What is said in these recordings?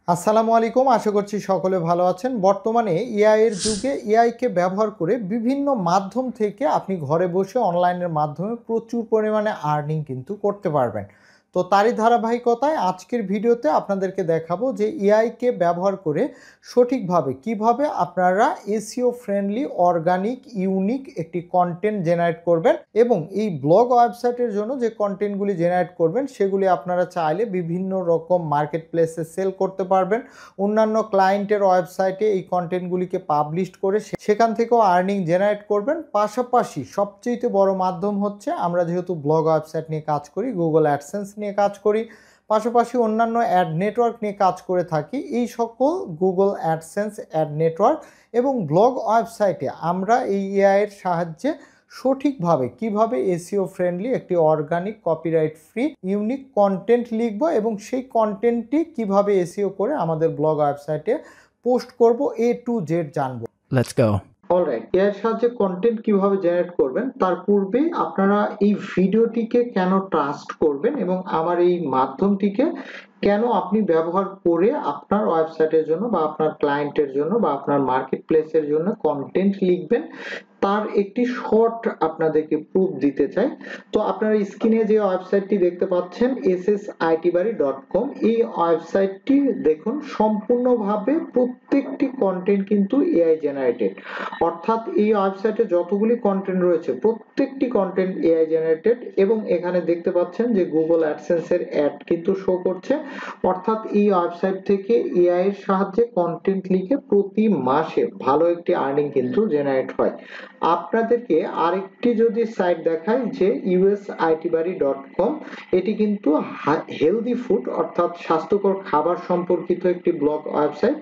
আসসালামু আলাইকুম। আশা করছি সকলে ভালো আছেন। বর্তমানে এআই এর যুগে এআইকে ব্যবহার করে বিভিন্ন মাধ্যম থেকে আপনি ঘরে বসে অনলাইনের মাধ্যমে প্রচুর পরিমাণে আর্নিং কিন্তু করতে পারবেন। তো তারই ধারাবাহিকতায় আজকের ভিডিওতে আপনাদেরকে দেখাবো যে এআইকে ব্যবহার করে সঠিকভাবে কিভাবে আপনারা এসইও ফ্রেন্ডলি, অর্গানিক, ইউনিক একটি কনটেন্ট জেনারেট করবেন এবং এই ব্লগ ওয়েবসাইটের জন্য যে কনটেন্টগুলি জেনারেট করবেন সেগুলি আপনারা চাইলে বিভিন্ন রকম মার্কেট প্লেসে সেল করতে পারবেন। অন্যান্য ক্লায়েন্টের ওয়েবসাইটে এই কনটেন্টগুলিকে পাবলিশ করে সেখান থেকেও আর্নিং জেনারেট করবেন। পাশাপাশি সবচেয়ে বড় মাধ্যম হচ্ছে, আমরা যেহেতু ব্লগ ওয়েবসাইট নিয়ে কাজ করি, গুগল অ্যাডসেন্স নিয়ে কাজ করি, পাশাপাশি অন্যান্য অ্যাড নেটওয়ার্ক নিয়ে কাজ করে থাকি। এই সকল গুগল অ্যাডসেন্স, অ্যাড নেটওয়ার্ক এবং ব্লগ ওয়েবসাইটে আমরা এই এআই এর সাহায্যে সঠিকভাবে কিভাবে এসইও ফ্রেন্ডলি একটি organic, copyright free, unique content লিখব এবং সেই কন্টেন্টটি কিভাবে এসইও করে আমাদের ব্লগ ওয়েবসাইটে পোস্ট করব, এ টু জেড জানবো। Let's go. অলরাইট, এর সাহায্যে কন্টেন্ট কিভাবে জেনারেট করবেন তার পূর্বে আপনারা এই ভিডিওটিকে কেন ট্রাস্ট করবেন এবং আমার এই মাধ্যমটিকে কেন আপনি ব্যবহার করে আপনার ওয়েবসাইটের জন্য বা আপনার ক্লায়েন্টের জন্য বা আপনার মার্কেট প্লেসের জন্য কন্টেন্ট লিখবেন তার একটি শর্ট আপনাদেরকে প্রুফ দিতে চাই। তো আপনারা স্ক্রিনে যে ওয়েবসাইটটি দেখতে পাচ্ছেন ssitbari.com, এই ওয়েবসাইটটি দেখুন সম্পূর্ণভাবে প্রত্যেকটি কন্টেন্ট কিন্তু এআই জেনারেটেড, অর্থাৎ এই ওয়েবসাইটে যতগুলি কন্টেন্ট রয়েছে প্রত্যেকটি কন্টেন্ট এআই জেনারেটেড এবং এখানে দেখতে পাচ্ছেন যে গুগল অ্যাডসেন্স এর অ্যাড কিন্তু শো করছে, অর্থাৎ এই ওয়েবসাইট থেকে এআই এর সাহায্যে কন্টেন্ট লিখে প্রতি মাসে ভালো একটি আর্নিং কিন্তু জেনারেট হয়। আপনাদেরকে আরেকটি যদি সাইট দেখাই যে usitbari.com, এটি কিন্তু হেলদি ফুড অর্থাৎ স্বাস্থ্যকর খাবার সম্পর্কিত একটি ব্লগ ওয়েবসাইট।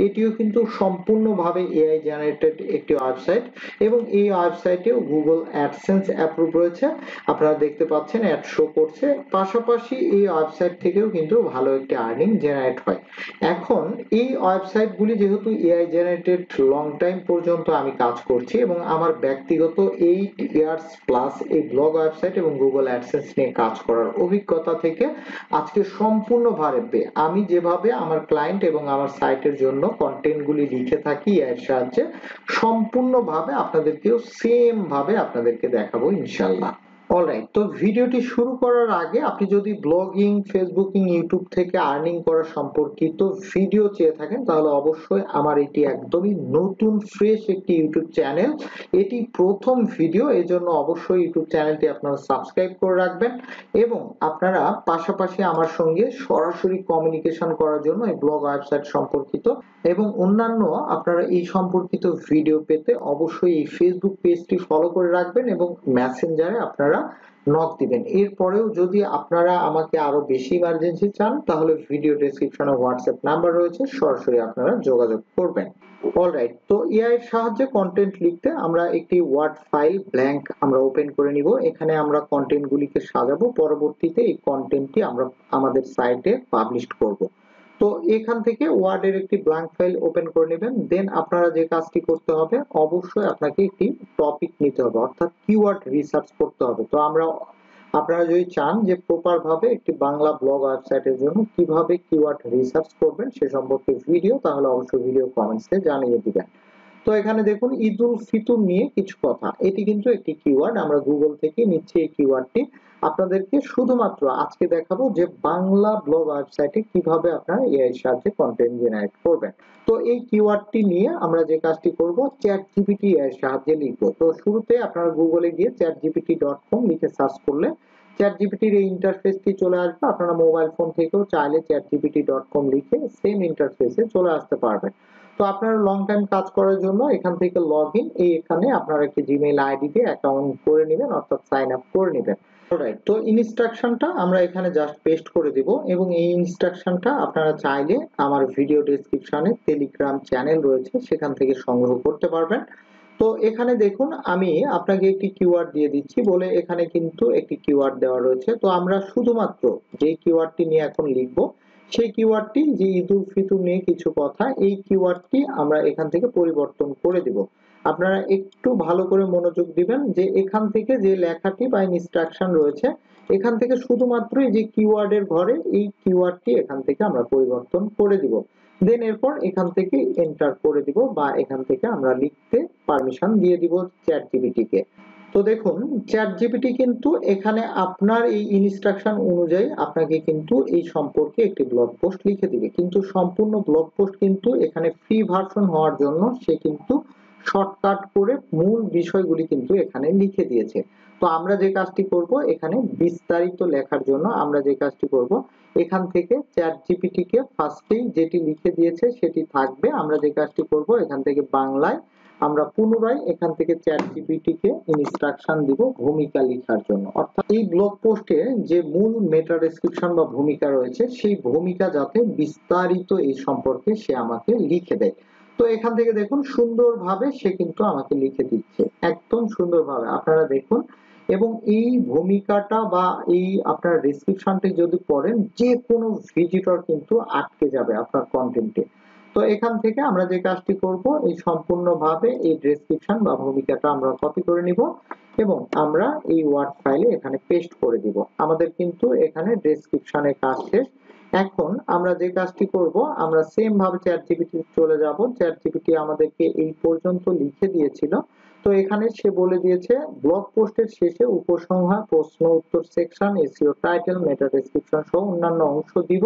এটিও কিন্তু সম্পূর্ণভাবে এআই জেনারেটেড একটি ওয়েবসাইট এবং এই ওয়েবসাইটেও গুগল অ্যাডসেন্স অ্যাপ্রুভ রয়েছে, আপনারা দেখতে পাচ্ছেন অ্যাড শো করছে। পাশাপাশি এই ওয়েবসাইট থেকেও কিন্তু ভালো একটি আর্নিং জেনারেট হয়। এখন এই ওয়েবসাইটগুলি যেহেতু এআই জেনারেটেড, লং টাইম পর্যন্ত আমি কাজ করছি এবং আমার ব্যক্তিগত 8 ইয়ার্স প্লাস এই ব্লগ ওয়েবসাইট এবং গুগল অ্যাডসেন্স নিয়ে কাজ করার অভিজ্ঞতা থেকে আজকে সম্পূর্ণভাবে আমি যেভাবে আমার ক্লায়েন্ট এবং আমার সাইটের জন্য কন্টেন্টগুলি লিখে থাকি এর সাহায্যে সম্পূর্ণভাবে আপনাদেরকেও সেম ভাবে আপনাদেরকে দেখাবো ইনশাআল্লাহ। অলরাইট, তো ভিডিওটি শুরু করার আগে আপনি যদি ব্লগিং, ফেসবুকিং, ইউটিউব থেকে আর্নিং করা সম্পর্কিত ভিডিও চেয়ে থাকেন তাহলে অবশ্যই আমার এটি একদমই নতুন ফ্রেশ একটি ইউটিউব চ্যানেল, এটি প্রথম ভিডিও, এজন্য অবশ্যই ইউটিউব চ্যানেলটি আপনারা সাবস্ক্রাইব করে রাখবেন এবং আপনারা পাশাপাশি আমার সঙ্গে সরাসরি কমিউনিকেশন করার জন্য এই ব্লগ ওয়েবসাইট সম্পর্কিত এবং অন্যান্য আপনারা এই সম্পর্কিত ভিডিও পেতে অবশ্যই এই ফেসবুক পেজটি ফলো করে রাখবেন এবং মেসেঞ্জারে আপনারা নক দিবেন। এরপরেও যদি আপনারা আমাকে আরো বেশি ইমার্জেন্সি চান তাহলে ভিডিও ডেসক্রিপশনে হোয়াটসঅ্যাপ নাম্বার রয়েছে, সরাসরি আপনারা যোগাযোগ করবেন। অলরাইট, তো এআই এর সাহায্যে কন্টেন্ট লিখতে আমরা একটি ওয়ার্ড ফাইল ব্ল্যাঙ্ক আমরা ওপেন করে নিব। এখানে আমরা কন্টেন্ট গুলিকে সাজাবো, পরবর্তীতে এই কন্টেন্টটি আমরা আমাদের সাইটে পাবলিশ করব। তো এখান থেকে ওয়ার্ডের একটি ব্ল্যাঙ্ক ফাইল ওপেন করে নেবেন। দেন আপনারা যে কাজটি করতে হবে, অবশ্যই আপনাকে একটি টপিক নিতে হবে, অর্থাৎ কিওয়ার্ড রিসার্চ করতে হবে। তো আপনারা যদি চান যে প্রপার ভাবে একটি বাংলা ব্লগ ওয়েবসাইটের জন্য কিভাবে কিওয়ার্ড রিসার্চ করবেন সে সম্পর্কে ভিডিও, তাহলে অবশ্যই ভিডিও কমেন্টসে জানিয়ে দিবেন। তো এখানে দেখুন ঈদুল ফিতর নিয়ে কিছু কথা, এটি কিন্তু একটি কিওয়ার্ড, আমরা গুগল থেকে নিচ্ছি এই কিওয়ার্ডটি। আপনাদেরকে শুধুমাত্র আজকে দেখাবো যে বাংলা ব্লগ ওয়েবসাইটে কিভাবে আপনারা এআই এর সাহায্যে কন্টেন্ট জেনারেট করবেন। তো এই কিওয়ার্ডটি নিয়ে আমরা যে কাজটি করব, চ্যাটজিপিটি এর সাহায্যে লিখব। তো শুরুতে আপনারা গুগলে গিয়ে chatgpt.com লিখে সার্চ করলে চ্যাটজিপিটির এই ইন্টারফেসটি চলে আসবে। আপনারা মোবাইল ফোন থেকেও চাইলে chatgpt.com লিখে সেম ইন্টারফেসে চলে আসতে পারবেন। তো আপনারা লং টাইম কাজ করার জন্য এখান থেকে লগইন, এখানে আপনারা একটি জিমেইল আইডি দিয়ে অ্যাকাউন্ট করে নেবেন, অর্থাৎ সাইন আপ করে নেবেন। অলরাইট, তো ইনস্ট্রাকশনটা আমরা এখানে জাস্ট পেস্ট করে দিব এবং এই ইনস্ট্রাকশনটা আপনারা চাইলে আমার ভিডিও ডেসক্রিপশনে টেলিগ্রাম চ্যানেল রয়েছে সেখান থেকে সংগ্রহ করতে পারবেন। তো এখানে দেখুন আমি আপনাকে একটি কিওয়ার্ড দিয়ে দিচ্ছি বলে এখানে কিন্তু একটি কিওয়ার্ড দেওয়া রয়েছে। তো আমরা শুধুমাত্র যে কিওয়ার্ডটি নিয়ে এখন লিখব সেই কিওয়ার্ডটি, যে ঈদুল ফিতর নিয়ে কিছু কথা, এই কিওয়ার্ডটি আমরা এখান থেকে পরিবর্তন করে দিব। আপনারা একটু ভালো করে মনোযোগ দিবেন যে এখান থেকে যে লেখাটি বা ইনস্ট্রাকশন রয়েছে এখান থেকে শুধুমাত্র এই যে কিওয়ার্ডের ঘরে এই কিওয়ার্ডটি এখান থেকে আমরা পরিবর্তন করে দিব। দেন এরপর এখান থেকে এন্টার করে দিব বা এখান থেকে আমরা লিখতে পারমিশন দিয়ে দিব চ্যাট জিপিটি কে। তো দেখুন চ্যাট জিপিটি কিন্তু এখানে আপনার এই ইনস্ট্রাকশন অনুযায়ী আপনাকে কিন্তু এই সম্পর্কে একটি ব্লগ পোস্ট লিখে দিবে, কিন্তু সম্পূর্ণ ব্লগ পোস্ট কিন্তু এখানে ফ্রি ভার্সন হওয়ার জন্য সে কিন্তু শর্টকাট করে মূল বিষয়গুলি কিন্তু এখানে লিখে দিয়েছে। তো আমরা যে কাজটি করব এখানে বিস্তারিত লেখার জন্য আমরা যে কাজটি করব এখান থেকে চ্যাট জিপিটি কে ফার্স্টেই যেটি লিখে দিয়েছে সেটি থাকবে। আমরা যে কাজটি করব এখান থেকে বাংলায় আমরা পুনরায় এখান থেকে চ্যাট জিপিটি কে ইনস্ট্রাকশন দিব ভূমিকা লেখার জন্য, অর্থাৎ এই ব্লগ পোস্টে যে মূল মেটা ডেসক্রিপশন বা ভূমিকা রয়েছে সেই ভূমিকা যাতে বিস্তারিত এই সম্পর্কে সে আমাকে লিখে দেয়। তো এখান থেকে দেখুন সুন্দরভাবে সে কিন্তু আমাকে লিখে দিচ্ছে, একদম সুন্দরভাবে আপনারা দেখুন। এবং এই ভূমিকাটা বা এই আপনার ডেসক্রিপশনটি যদি পড়েন যে কোনো ভিজিটর কিন্তু আটকে যাবে আপনার কন্টেন্টে। তো এখান থেকে আমরা যে কাজটি করব এই সম্পূর্ণভাবে এই ডেসক্রিপশন বা ভূমিকাটা আমরা কপি করে নিব এবং আমরা এই ওয়ার্ড ফাইলে এখানে পেস্ট করে দিব। আমাদের কিন্তু এখানে ডেসক্রিপশনের কাজ শেষ। এখন আমরা যে কাজটি করব আমরা সেম ভাবে চ্যাট জিপিটি চলে যাব। চ্যাট জিপিটি আমাদেরকে এই পর্যন্ত লিখে দিয়েছিল। তো এখানে সে বলে দিয়েছে ব্লগ পোস্টের শেষে উপসংহার, প্রশ্ন উত্তর সেকশন, এসইও টাইটেল, মেটা ডেসক্রিপশন সহ অন্যান্য অংশ দিব।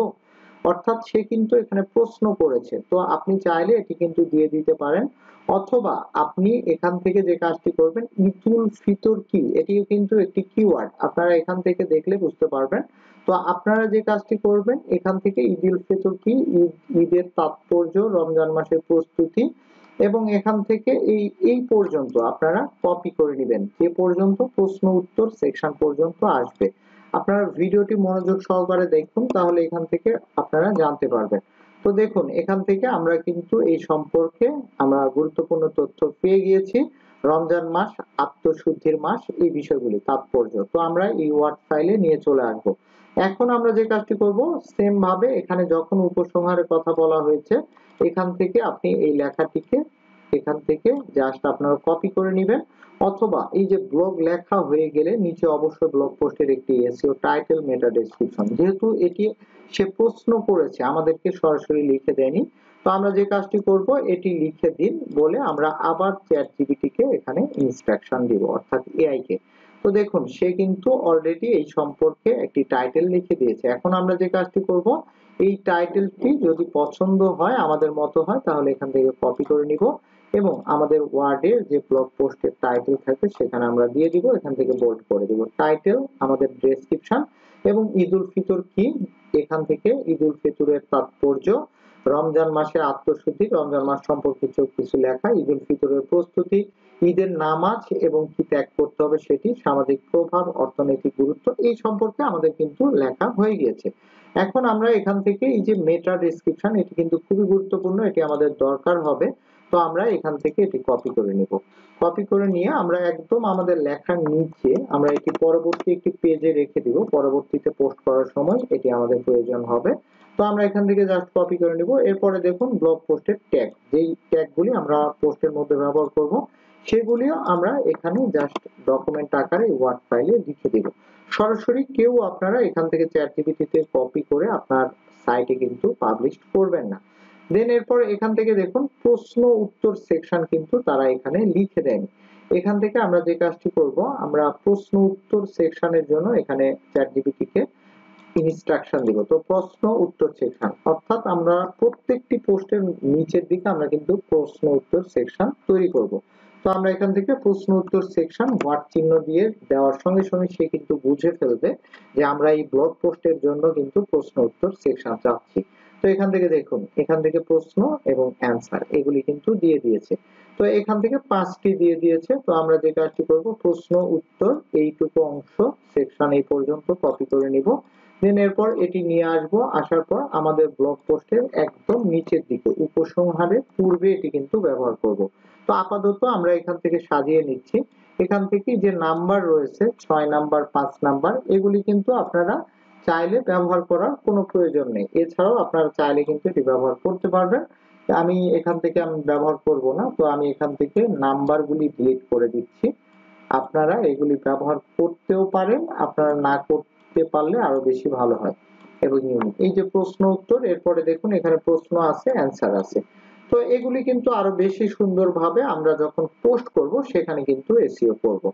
অর্থাৎ সে কিন্তু এখানে প্রশ্ন করেছে, তো আপনি চাইলে এটি কিন্তু দিয়ে দিতে পারেন, অথবা আপনি এখান থেকে যে কাজটি করবেন ঈদুল ফিতর কি, এটিও কিন্তু একটি কিওয়ার্ড, আপনারা এখান থেকে দেখলে বুঝতে পারবেন। তো আপনারা যে কাজটি করবেন এখান থেকে ঈদুল ফিতর কি, ঈদের তাৎপর্য, রমজান মাসের প্রস্তুতি এবং এখান থেকে এই পর্যন্ত আপনারা কপি করে নেবেন, যে পর্যন্ত প্রশ্ন উত্তর সেকশন পর্যন্ত আসবে। আপনারা ভিডিওটি মনোযোগ সহকারে দেখুন, তাহলে এখান থেকে আপনারা জানতে পারবেন। তো দেখুন এখান থেকে আমরা কিন্তু এই সম্পর্কে আমরা গুরুত্বপূর্ণ তথ্য পেয়ে গিয়েছি। রমজান মাস আত্মশুদ্ধির মাস, এই বিষয়গুলি তাৎপর্য তো আমরা এই ওয়ার্ড ফাইলে নিয়ে চলে আসবো। এখন আমরা যে কাজটি করব সেম ভাবে এখানে যখন উপসংহারের কথা বলা হয়েছে এখান থেকে আপনি এই লেখাটিকে এখান থেকে জাস্ট আপনারা কপি করে নেবেন, অথবা এই যে ব্লগ লেখা হয়ে গেলে নিচে অবশ্যই ব্লগ পোস্টের একটি এসইও টাইটেল, মেটা ডেসক্রিপশন, যেহেতু এটি সে প্রশ্ন করেছে আমাদেরকে সরাসরি লিখে দেয়নি, তো আমরা যে কাজটি করব এটি লিখে দিন বলে আমরা আবার চ্যাট জিপিটি কে এখানে ইনস্ট্রাকশন দিব, অর্থাৎ এআই কে। তো দেখুন সে কিন্তু অলরেডি এই সম্পর্কে একটি টাইটেল লিখে দিয়েছে। এখন আমরা যে কাজটি করব এই টাইটেলটি যদি পছন্দ হয় আমাদের মতো হয় তাহলে এখান থেকে কপি করে নিব এবং আমাদের ওয়ার্ডের যে ব্লগ পোস্টের টাইটেল থাকবে সেখানে আমরা দিয়ে দিব, এখান থেকে বোল্ড করে দিব টাইটেল, আমাদের ডেসক্রিপশন এবং ঈদুল ফিতর কি, এখান থেকে ঈদুল ফিতরের তাৎপর্য, রমজান মাসের আত্মশুদ্ধি, রমজান মাস সম্পর্কে কিছু লেখা, ঈদুল ফিতরের প্রস্তুতি, ঈদের নামাজ এবং কি ত্যাগ করতে হবে সেটি, সামাজিক প্রভাব, অর্থনৈতিক গুরুত্ব, এই সম্পর্কে আমাদের কিন্তু লেখা হয়ে গিয়েছে। এখন আমরা এখান থেকে এই যে মেটা ডেসক্রিপশন এটি কিন্তু খুবই গুরুত্বপূর্ণ, এটি আমাদের দরকার হবে। তো আমরা এখান থেকে এটি কপি করে নিব। কপি করে নিয়ে আমরা একদম আমাদের লেখার নিচে আমরা এটি পরবর্তী একটি পেজে রেখে দিব, পরবর্তীতে পোস্ট করার সময় এটি আমাদের প্রয়োজন হবে। তো আমরা এখান থেকে জাস্ট কপি করে নিব। এরপরে দেখুন ব্লগ পোস্টের ট্যাগ, যেই ট্যাগগুলি আমরা পোস্টের মধ্যে ব্যবহার করব সেগুলিও আমরা এখানে জাস্ট ডকুমেন্ট আকারে ওয়ার্ড ফাইলে লিখে দিব। সরাসরি কেউ আপনারা এখান থেকে চ্যাট জিপিটিতে কপি করে আপনার সাইটে কিন্তু পাবলিশ করবেন না। দেন এরপর এখান থেকে দেখুন প্রশ্ন উত্তর সেকশন কিন্তু তারা এখানে লিখে দেন। এখান থেকে আমরা যে কাজটি করব আমরা প্রশ্ন উত্তর সেকশনের জন্য এখানে চ্যাট জিপিটি কে ইনস্ট্রাকশন দিব। তো প্রশ্ন উত্তর সেকশন, অর্থাৎ আমরা প্রত্যেকটি পোস্টের নিচের দিকে আমরা কিন্তু প্রশ্ন উত্তর সেকশন তৈরি করব। তো আমরা এখান থেকে প্রশ্ন উত্তর সেকশন হোয়াট চিহ্ন দিয়ে দেওয়ার সঙ্গে সঙ্গে সে কিন্তু বুঝে ফেলবে যে আমরা এই ব্লগ পোস্টের জন্য কিন্তু প্রশ্ন উত্তর সেকশন চাচ্ছি। তো এখান থেকে দেখুন এখান থেকে প্রশ্ন এবং অ্যান্সার এগুলি কিন্তু দিয়ে দিয়েছে। তো এখান থেকে 5টি দিয়ে দিয়েছে। তো আমরা যে কাজটি করব প্রশ্ন উত্তর এইটুকু অংশ সেকশন এই পর্যন্ত কপি করে নিব। দেন এরপর এটি নিয়ে আসব, আসার পর আমাদের ব্লগ পোস্টের একদম নিচের দিকে উপসংহারের পূর্বে এটি কিন্তু ব্যবহার করব। তো আপাতত আমরা এখান থেকে সাজিয়ে নিচ্ছি। এখান থেকে যে নাম্বার রয়েছে 6 নাম্বার 5 নাম্বার এগুলি কিন্তু আপনারা চাইলে ব্যবহার করার কোনো প্রয়োজন নেই, এছাড়াও আপনারা চাইলে কিন্তু এটি ব্যবহার করতে পারবেন। আমি এখান থেকে ব্যবহার করব না, তো আমি এখান থেকে নাম্বারগুলি ডিলিট করে দিচ্ছি। আপনারা এগুলি ব্যবহার করতেও পারেন, আপনারা না করতে পারলে আরো বেশি ভালো হয়। এবং ইউনিক এই যে প্রশ্ন উত্তর, এরপরে দেখুন এখানে প্রশ্ন আছে, অ্যান্সার আছে। তো এগুলি কিন্তু আরো বেশি সুন্দরভাবে আমরা যখন পোস্ট করব সেখানে কিন্তু এসইও করব।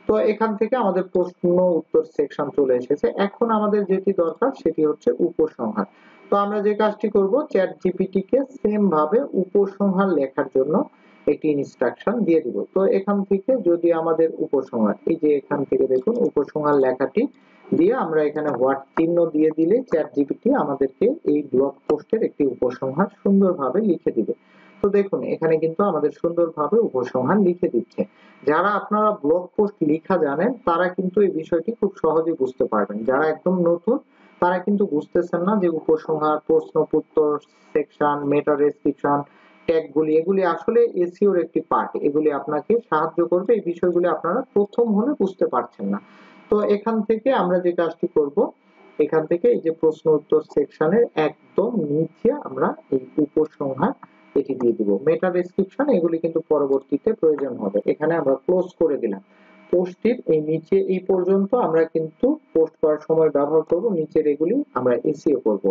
তো এখান থেকে আমাদের প্রশ্ন উত্তর সেকশন চলে এসেছে। এখন আমাদের যেটি দরকার সেটি হচ্ছে উপসংহার। তো আমরা যে কাজটি করব, চ্যাট জিপিটি কে সেম ভাবে উপসংহার লেখার জন্য একটি ইনস্ট্রাকশন দিয়ে দিব। তো এখান থেকে যদি আমাদের উপসংহার, এই যে এখান থেকে দেখুন উপসংহার লেখাটি দিয়ে আমরা এখানে হোয়াট চিহ্ন দিয়ে দিলে চ্যাট জিপিটি আমাদেরকে এই ব্লগ পোস্টের একটি উপসংহার সুন্দরভাবে লিখে দিবে। তো দেখুন এখানে কিন্তু আমাদের সুন্দরভাবে উপসংহার লিখে দিচ্ছে। যারা আপনারা ব্লগ পোস্ট লেখা জানেন তারা কিন্তু এই বিষয়টি খুব সহজেই বুঝতে পারবেন। যারা একদম নতুন তারা কিন্তু বুঝতেছেন না যে উপসংহার, প্রশ্ন উত্তর সেকশন, মেটা ডেসক্রিপশন, ট্যাগগুলি এগুলি আসলে এসইওর একটি পার্ট। এগুলি আপনাকে সাহায্য করবে, এই বিষয়গুলি আপনারা প্রথম হলে বুঝতে পারছেন না। তো এখান থেকে আমরা যে কাজটি করব, এখান থেকে এই যে প্রশ্ন উত্তর সেকশনের একদম নিচে আমরা এই উপসংহার এটি দিয়ে দিব। মেটা ডেসক্রিপশন এগুলি কিন্তু পরবর্তীতে প্রয়োজন হবে। এখানে আমরা ক্লোজ করে দিলাম। পোস্টের এই নিচে এই পর্যন্ত আমরা কিন্তু পোস্ট করার সময় ব্যবহার করব, নিচের এগুলি আমরা এসইও করব।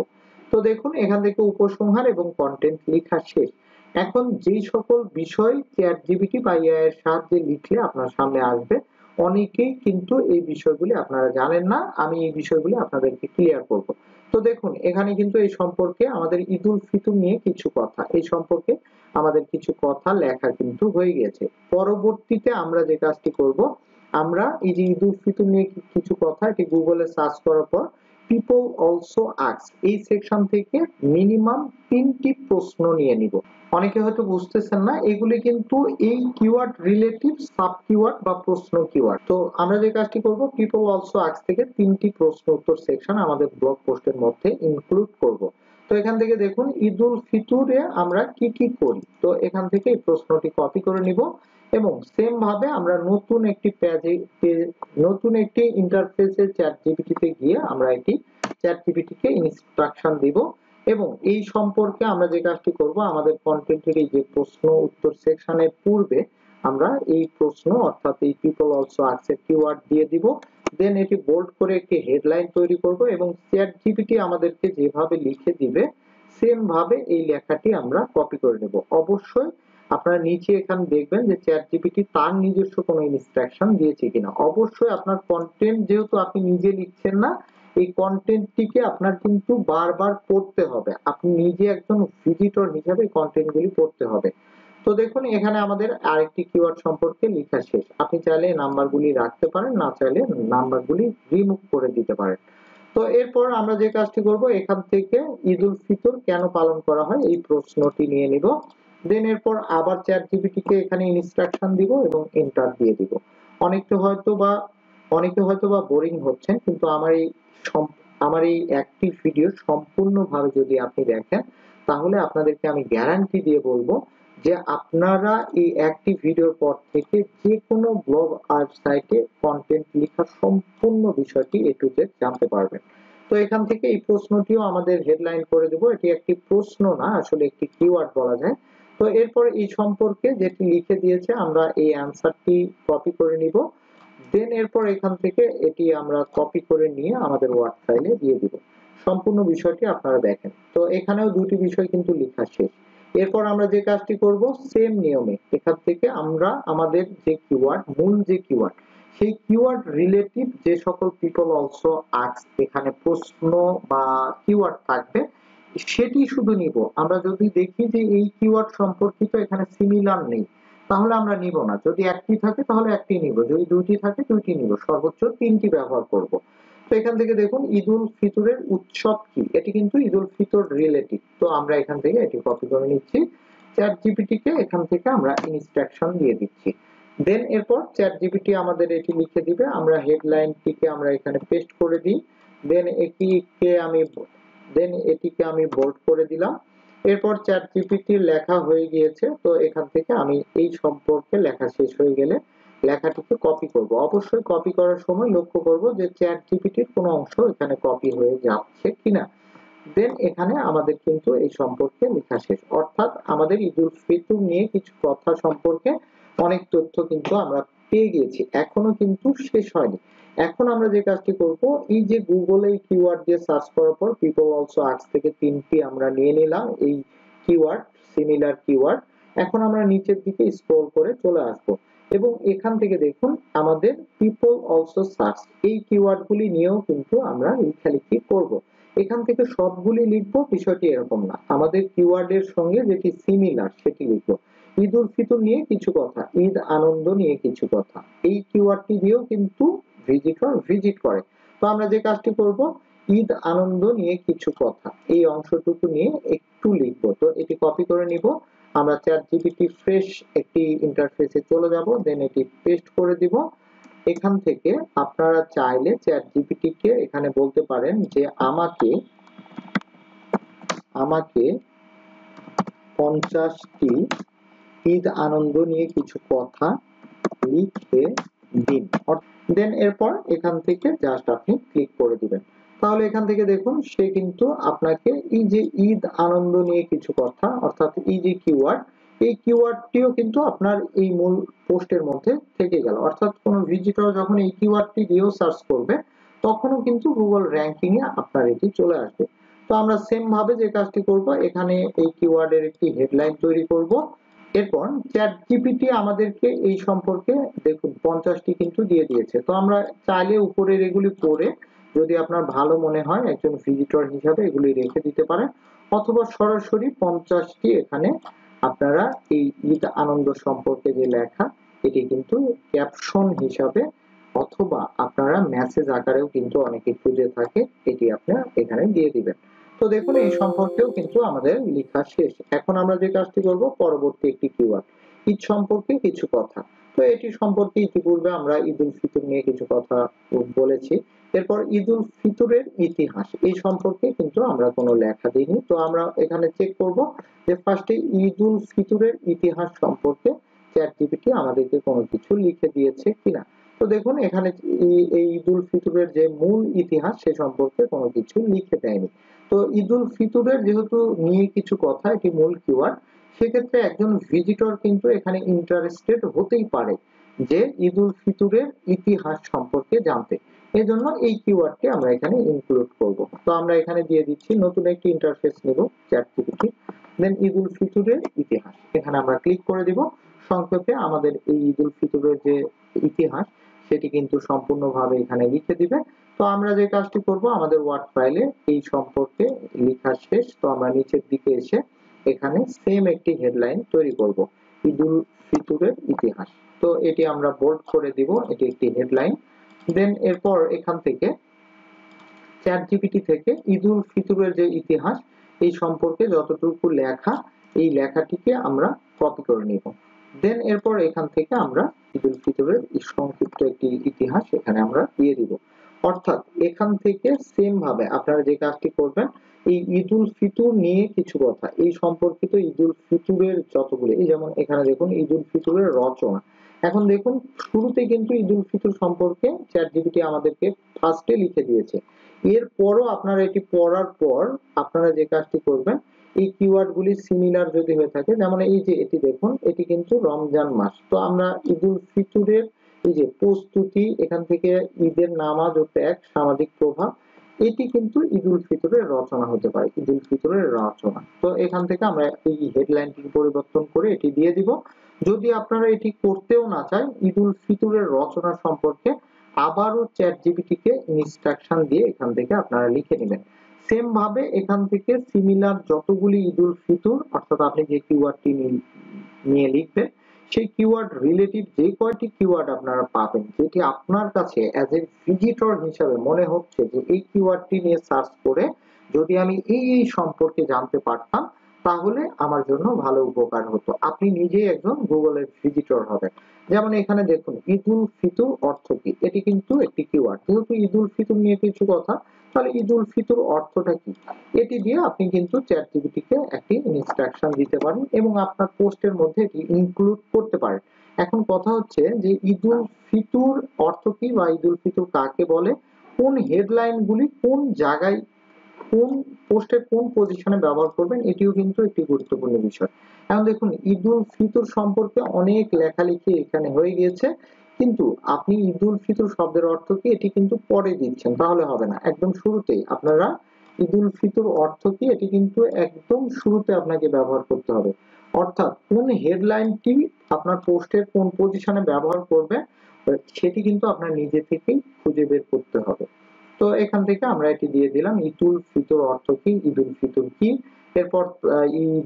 তো দেখুন এখান থেকে উপসংহার এবং কন্টেন্ট লেখা শেষ। এখন যেই সকল বিষয় চ্যাট জিপিটি বা এআই এর সাহায্যে লিখলে আপনার সামনে আসবে, অনেকেই কিন্তু এই বিষয়গুলি আপনারা জানেন না, আমি এই বিষয়গুলি আপনাদেরকে ক্লিয়ার করব। তো দেখুন এখানে কিন্তু এই সম্পর্কে আমাদের ঈদুল ফিতর নিয়ে কিছু কথা, এই সম্পর্কে আমাদের কিছু কথা লেখা কিন্তু হয়ে গেছে। পরবর্তীতে আমরা যে কাজটি করব, আমরা এই যে ঈদুল ফিতর নিয়ে কিছু কথা এটি গুগলে সার্চ করার পর পিপল অলসো আস্ক এই সেকশন থেকে মিনিমাম 3টি প্রশ্ন নিয়ে নিব। অনেকে হয়তো বুঝতেছেন না, এগুলি কিন্তু এই কিওয়ার্ড রিলেটিভ সাব কিওয়ার্ড বা প্রশ্ন কিওয়ার্ড। তো আমরা যে কাজটি করব, পিপল অলসো আস্ক থেকে 3টি প্রশ্ন উত্তর সেকশন আমাদের ব্লগ পোস্টের মধ্যে ইনক্লুড করব। তো এখান থেকে দেখুন ঈদুল ফিতরে আমরা কি কি করি, তো এখান থেকে এই প্রশ্নটি কপি করে নিব এবং সেম ভাবে আমরা নতুন একটি পেজে নতুন একটি ইন্টারফেসে চ্যাট জিপিটি তে গিয়ে আমরা এটি চ্যাট জিপিটি কে ইনস্ট্রাকশন দিব এবং এই সম্পর্কে আমরা যে কাজটি করব, আমাদের কন্টেন্টের এই যে প্রশ্ন উত্তর সেকশনের পূর্বে আমরা এই প্রশ্ন অর্থাৎ এই পিপল অলসো আস্ক এর কিওয়ার্ড দিয়ে দিব। দেন এটি বোল্ড করে একটি হেডলাইন তৈরি করব এবং চ্যাট জিপিটি আমাদেরকে যেভাবে লিখে দিবে সেম ভাবে এই লেখাটি আমরা কপি করে নেব। অবশ্যই আপনারা নিচে এখানে দেখবেন যে চ্যাট জিপিটি তার নিজস্ব কোনো ইনস্ট্রাকশন দিয়েছে কিনা। অবশ্যই আপনার কন্টেন্ট যেহেতু আপনি নিজে লিখছেন না, এই কন্টেন্টটিকে আপনার কিন্তু বারবার পড়তে হবে, আপনি নিজে একজন ভিজিটর হিসেবে এই কন্টেন্টগুলি পড়তে হবে। তো দেখুন এখানে আমাদের আরেকটি কিওয়ার্ড সম্পর্কে লেখা শেষ। আপনি চাইলে নাম্বারগুলি রাখতে পারেন, না চাইলে নাম্বারগুলি রিমুভ করে দিতে পারেন। তো এরপর আমরা যে কাজটি করব, এখান থেকে ঈদুল ফিতর কেন পালন করা হয় এই প্রশ্নটি নিয়ে নিব। দেন এরপর আবার চ্যাট জিপিটি কে এখানে ইনস্ট্রাকশন দিব এবং এন্টার দিয়ে দিব। অনেকে হয়তোবা বোরিং হচ্ছেন, কিন্তু আমার এই একটি ভিডিও সম্পূর্ণভাবে যদি আপনি দেখেন তাহলে আপনাদেরকে আমি গ্যারান্টি দিয়ে বলবো যে আপনারা এই একটি ভিডিওর পর থেকে যে কোনো ব্লগ আর সাইটে কন্টেন্ট লেখার সম্পূর্ণ বিষয়টি এ টু জেড জানতে পারবেন। তো এখান থেকে এই প্রশ্নটিও আমাদের হেডলাইন করে দেব, এটি একটি প্রশ্ন না, আসলে একটি কিওয়ার্ড বলা যায়। তো এরপর এই সম্পর্কে যেটি লিখে দিয়েছে আমরা এই অ্যানসারটি কপি করে নিব। দেন এরপর এখান থেকে এটি আমরা কপি করে নিয়ে আমাদের ওয়ার্ড ফাইলে দিয়ে দিব। সম্পূর্ণ বিষয়টি আপনারা দেখেন। তো এখানেও দুটি বিষয় কিন্তু লেখা শেষ। এরপর আমরা যে কাজটি করব, সেম নিয়মে এখান থেকে আমরা আমাদের যে কিওয়ার্ড, মূল যে কিওয়ার্ড, সেই কিওয়ার্ড রিলেটিভ যে সকল পিপল অলসো আস্ক এখানে প্রশ্ন বা কিওয়ার্ড থাকবে সেটি শুধু নিব। আমরা যদি দেখি যে এই কিওয়ার্ড সম্পর্কিত এখানে সিমিলার নেই তাহলে আমরা নিব না, যদি একটি থাকে তাহলে একটি নিব, যদি দুইটি থাকে দুইটি নিব, সর্বোচ্চ 3টি ব্যবহার করব। তো এখান থেকে দেখুন ঈদুল ফিতরের উৎসব কি, এটি কিন্তু ঈদুল ফিতর রিলেটিভ। তো আমরা এখান থেকে এটি কপি করে নিচ্ছি, চ্যাট জিপিটি কে এখান থেকে আমরা ইনস্ট্রাকশন দিয়ে দিচ্ছি। দেন এরপর চ্যাট জিপিটি আমাদের এটি লিখে দিবে, আমরা হেডলাইনটিকে আমরা এখানে পেস্ট করে দিই। দেন এটিকে আমি বোল্ড করে দিলাম। এরপর চ্যাট জিপিটি লেখা হয়ে গিয়েছে। তো এখান থেকে আমি এই সম্পর্কে লেখা শেষ হয়ে গেলে লেখাটিকে কপি করব। অবশ্যই কপি করার সময় লক্ষ্য করব যে চ্যাট জিপিটির কোনো অংশ এখানে কপি হয়ে যাচ্ছে কিনা। দেন এখানে আমাদের কিন্তু এই সম্পর্কে লেখা শেষ, অর্থাৎ আমাদের ঈদুল ফিতর নিয়ে কিছু কথা সম্পর্কে অনেক তথ্য কিন্তু আমরা পেয়ে গিয়েছি, এখনো কিন্তু শেষ হয়নি। এখন আমরা যে কাজটি করব, এই যে গুগলে কিওয়ার্ড দিয়ে সার্চ করার পর পিপল অলসো আস্ক থেকে 3টি আমরা নিয়ে নিলাম এই কিওয়ার্ড, সিমিলার কিওয়ার্ড। এখন আমরা নিচের দিকে স্ক্রল করে চলে আসব এবং এখান থেকে দেখুন আমাদের পিপল অলসো সার্চ এই কিওয়ার্ডগুলি নিয়েও কিন্তু আমরা লেখালেখি করব। এখান থেকে সবগুলি লিখবো বিষয়টি এরকম না, আমাদের কিওয়ার্ডের সঙ্গে যেটি সিমিলার সেটি লিখবো। ঈদ উল ফিতর নিয়ে কিছু কথা, ঈদ আনন্দ নিয়ে কিছু কথা, এই কিওয়ার্ডটি দিয়েও কিন্তু ভিজিটর ভিজিট করে। তো আমরা যে কাজটি করব, ঈদ আনন্দ নিয়ে কিছু কথা এই অংশটুকু নিয়ে একটু লিখবো। তো এটি কপি করে নিব, আমরা চ্যাট জিপিটি ফ্রেশ একটি ইন্টারফেসে চলে যাব, দেন এটি পেস্ট করে দিব। এখান থেকে আপনারা চাইলে চ্যাট জিপিটি কে এখানে বলতে পারেন যে আমাকে আমাকে 50টি ঈদ আনন্দ নিয়ে কিছু কথা লিখে দিন। দেন এরপর এখান থেকে জাস্ট আপনি ক্লিক করে দিবেন। তাহলে এখান থেকে দেখুন সে কিন্তু আপনাকে এই যে ঈদ আনন্দ নিয়ে কিছু কথা, অর্থাৎ এই যে কিওয়ার্ড, এই কিওয়ার্ডটিও কিন্তু আপনার এই মূল পোস্টের মধ্যে থেকে গেল। অর্থাৎ কোনো ভিজিটর যখন এই কিওয়ার্ডটি দিয়েও সার্চ করবে তখনও কিন্তু গুগল র‍্যাঙ্কিং এ আপনার এটি চলে আসবে। তো আমরা সেম ভাবে যে কাজটি করব, এখানে এই কিওয়ার্ডের একটি হেডলাইন তৈরি করব। এরপর চ্যাট জিপিটি আমাদেরকে এই সম্পর্কে দেখুন 50টি কিন্তু দিয়ে দিয়েছে। তো আমরা চাইলে উপরের এগুলি পড়ে যদি আপনার ভালো মনে হয় একজন ভিজিটর হিসাবে এগুলি রেখে দিতে পারেন, অথবা সরাসরি 50টি এখানে আপনারা এই ঈদ আনন্দ সম্পর্কে যে লেখা এটি কিন্তু ক্যাপশন হিসাবে অথবা আপনারা মেসেজ আকারেও কিন্তু অনেকে খুঁজে থাকে, এটি আপনারা এখানে দিয়ে দিবেন। তো দেখুন এই সম্পর্কেও কিন্তু আমাদের লেখা শেষ। এখন আমরা যে কাজটি করব, পরবর্তী একটি কিওয়ার্ড ঈদ সম্পর্কে কিছু কথা। তো এটি সম্পর্কে ইতিপূর্বে আমরা ঈদ উল ফিতর নিয়ে কিছু কথা বলেছি। এরপর ঈদ উল ফিতরের ইতিহাস এই সম্পর্কে কিন্তু আমরা কোনো লেখা দিইনি। তো আমরা এখানে চেক করব যে ফার্স্টে ঈদ উল ফিতরের ইতিহাস সম্পর্কে চ্যাট জিপিটি আমাদেরকে কোনো কিছু লিখে দিয়েছে কিনা। তো দেখুন এখানে এই ঈদ উল ফিতরের যে মূল ইতিহাস সে সম্পর্কে কোনো কিছু লিখে দেয়নি। তো ঈদ উল ফিতরের যেহেতু নিয়ে কিছু কথা, এটি মূল কিওয়ার্ড, সেক্ষেত্রে একজন ভিজিটর কিন্তু এখানে ইন্টারেস্টেড হতেই পারে যে ঈদ উল ফিতরের ইতিহাস সম্পর্কে জানতে। এজন্য এই কিওয়ার্ডটি আমরা এখানে ইনক্লুড করব। তো আমরা এখানে দিয়ে দিচ্ছি নতুন একটি ইন্টারফেস নেব চ্যাট জিপিটি, দেন ঈদ উল ফিতরের ইতিহাস এখানে আমরা ক্লিক করে দিব। সংক্ষেপে আমাদের এই ঈদ উল ফিতরের যে ইতিহাস সেটি কিন্তু সম্পূর্ণভাবে এখানে লিখে দিবে। তো আমরা যে কাজটি করব, আমাদের ওয়ার্ড ফাইলে এই সম্পর্কে লেখা শেষ। তো আমরা নিচের দিকে এসে এখানে সেম একটি হেডলাইন তৈরি করব, ঈদ উল ফিতরের ইতিহাস। তো এটি আমরা বোল্ড করে দিব, এটি একটি হেডলাইন। দেন এরপর এখান থেকে চ্যাট জিপিটি থেকে ঈদ উল ফিতরের যে ইতিহাস এই সম্পর্কে যতটুকু লেখা, এই লেখাটিকে আমরা কপি করে নিব। দেন এরপর এখান থেকে আমরা ঈদ উল ফিতরের সংক্ষিপ্ত একটি ইতিহাস এখানে আমরা দিয়ে দিব। অর্থাৎ এখান থেকে সেম ভাবে আপনারা যে কাজটি করবেন, এই ঈদ উল ফিতর নিয়ে কিছু কথা এই সম্পর্কিত ঈদ উল ফিতরের যতগুলো, এই যেমন এখানে দেখুন ঈদ উল ফিতরের রচনা। এখন দেখুন শুরুতে কিন্তু ঈদ উল ফিতর সম্পর্কে চ্যাট জিপিটি আমাদেরকে ফার্স্টে লিখে দিয়েছে। এরপরও আপনারা এটি পড়ার পর আপনারা যে কাজটি করবেন, এই কিওয়ার্ড গুলি সিমিলার যদি হয়ে থাকে, যেমন এই যে এটি দেখুন এটি কিন্তু রমজান মাস। তো আমরা ঈদ উল ফিতরের এই যে প্রস্তুতি, এখান থেকে ঈদের নামাজ ও ত্যাগ সামাজিক প্রভাব, এটি কিন্তু ঈদ উল ফিতরের রচনা হতে পারে, ঈদ উল ফিতরের রচনা। তো এখান থেকে আমরা এই হেডলাইনটি পরিবর্তন করে এটি দিয়ে দিব। যদি আপনারা এটি করতেও না চান, ঈদ উল ফিতরের রচনা সম্পর্কে আবারও চ্যাট জিপিটি কে ইনস্ট্রাকশন দিয়ে এখান থেকে আপনারা লিখে নেবেন। সেম ভাবে এখান থেকে সিমিলার যতগুলি ঈদ উল ফিতর, অর্থাৎ আপনি যে কিওয়ার্ডটি নিয়ে লিখবেন সেই কিওয়ার্ড রিলেটেড যে কয়টি কিওয়ার্ড আপনারা পাবেন, যেটি আপনার কাছে অ্যাজ এ ভিজিটর হিসেবে মনে হচ্ছে যে এই কিওয়ার্ডটি নিয়ে সার্চ করে যদি আমি এই সম্পর্কে জানতে পারতাম তাহলে আমার জন্য ভালো উপকার হতো, আপনি নিজেই একজন গুগলের ভিজিটর হবেন। যেমন এখানে দেখুন ঈদ উল ফিতর অর্থ কি, এটি কিন্তু একটি কিওয়ার্ড। যেহেতু ঈদ উল ফিতর নিয়ে কিছু কথা, তাহলে ঈদ উল ফিতর অর্থটা কি, এটি দিয়ে আপনি কিন্তু চ্যাট জিপিটি কে একটি ইনস্ট্রাকশন দিতে পারেন এবং আপনার পোস্টের মধ্যে এটি ইনক্লুড করতে পারেন। এখন কথা হচ্ছে যে ঈদ উল ফিতর অর্থ কি বা ঈদ উল ফিতর কাকে বলে, কোন হেডলাইন গুলি কোন জায়গায় কোন পোস্টের কোন পজিশনে ব্যবহার করবেন, এটিও কিন্তু একটি গুরুত্বপূর্ণ বিষয়। এখন দেখুন ঈদ উল ফিতর সম্পর্কে অনেক লেখালেখি এখানে হয়ে গিয়েছে। কিন্তু আপনি ঈদ উল ফিতর শব্দের অর্থ কি এটি কিন্তু পরে দিচ্ছেন, তাহলে হবে না। একদম শুরুতেই আপনারা ঈদ উল ফিতর অর্থ কি এটি কিন্তু একদম শুরুতে আপনাকে ব্যবহার করতে হবে। অর্থাৎ কোন হেডলাইনটি আপনার পোস্টের কোন পজিশনে ব্যবহার করবে সেটি কিন্তু আপনার নিজে থেকেই খুঁজে বের করতে হবে। তো এখান থেকে আমরা এটি দিয়ে দিলাম ঈদ উল ফিতর অর্থ কি, ঈদ উল ফিতর কি। এরপর ঈদ,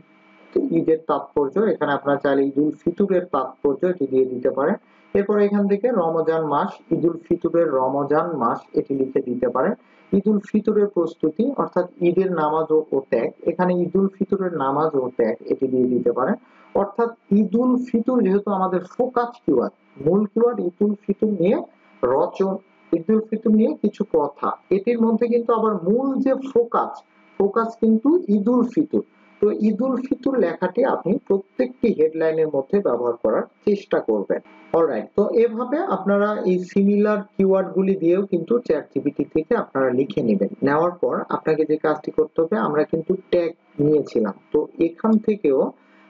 ঈদের তাৎপর্য, এখানে আপনারা চাইলে ঈদ উল ফিতরের তাৎপর্য এটি দিয়ে দিতে পারেন। এরপর এখান থেকে রমজান মাস, ঈদ উল ফিতরের রমজান মাস এটি লিখে দিতে পারেন। ঈদ উল ফিতরের প্রস্তুতি অর্থাৎ ঈদের নামাজ ও ত্যাগ, এখানে ঈদ উল ফিতরের নামাজ ও ত্যাগ এটি দিয়ে দিতে পারেন। অর্থাৎ ঈদ উল ফিতর যেহেতু আমাদের ফোকাস কিওয়ার্ড, মূল কিওয়ার্ড ঈদ উল ফিতর নিয়ে রচন, ঈদ উল ফিতর নিয়ে কিছু কথা, এটির মধ্যে কিন্তু আবার মূল যে ফোকাস, ফোকাস কিন্তু ঈদ উল ফিতর। তো ঈদ উল ফিতর লেখাটি আপনি প্রত্যেকটি হেডলাইনের মধ্যে ব্যবহার করার চেষ্টা করবেন। অলরাইট, তো এভাবে আপনারা এই সিমিলার কিওয়ার্ড গুলি দিয়েও কিন্তু চ্যাটজিপিটি থেকে আপনারা লিখে নেবেন। নেওয়ার পর আপনাকে যে কাজটি করতে হবে, আমরা কিন্তু ট্যাগ নিয়েছিলাম, তো এখান থেকেও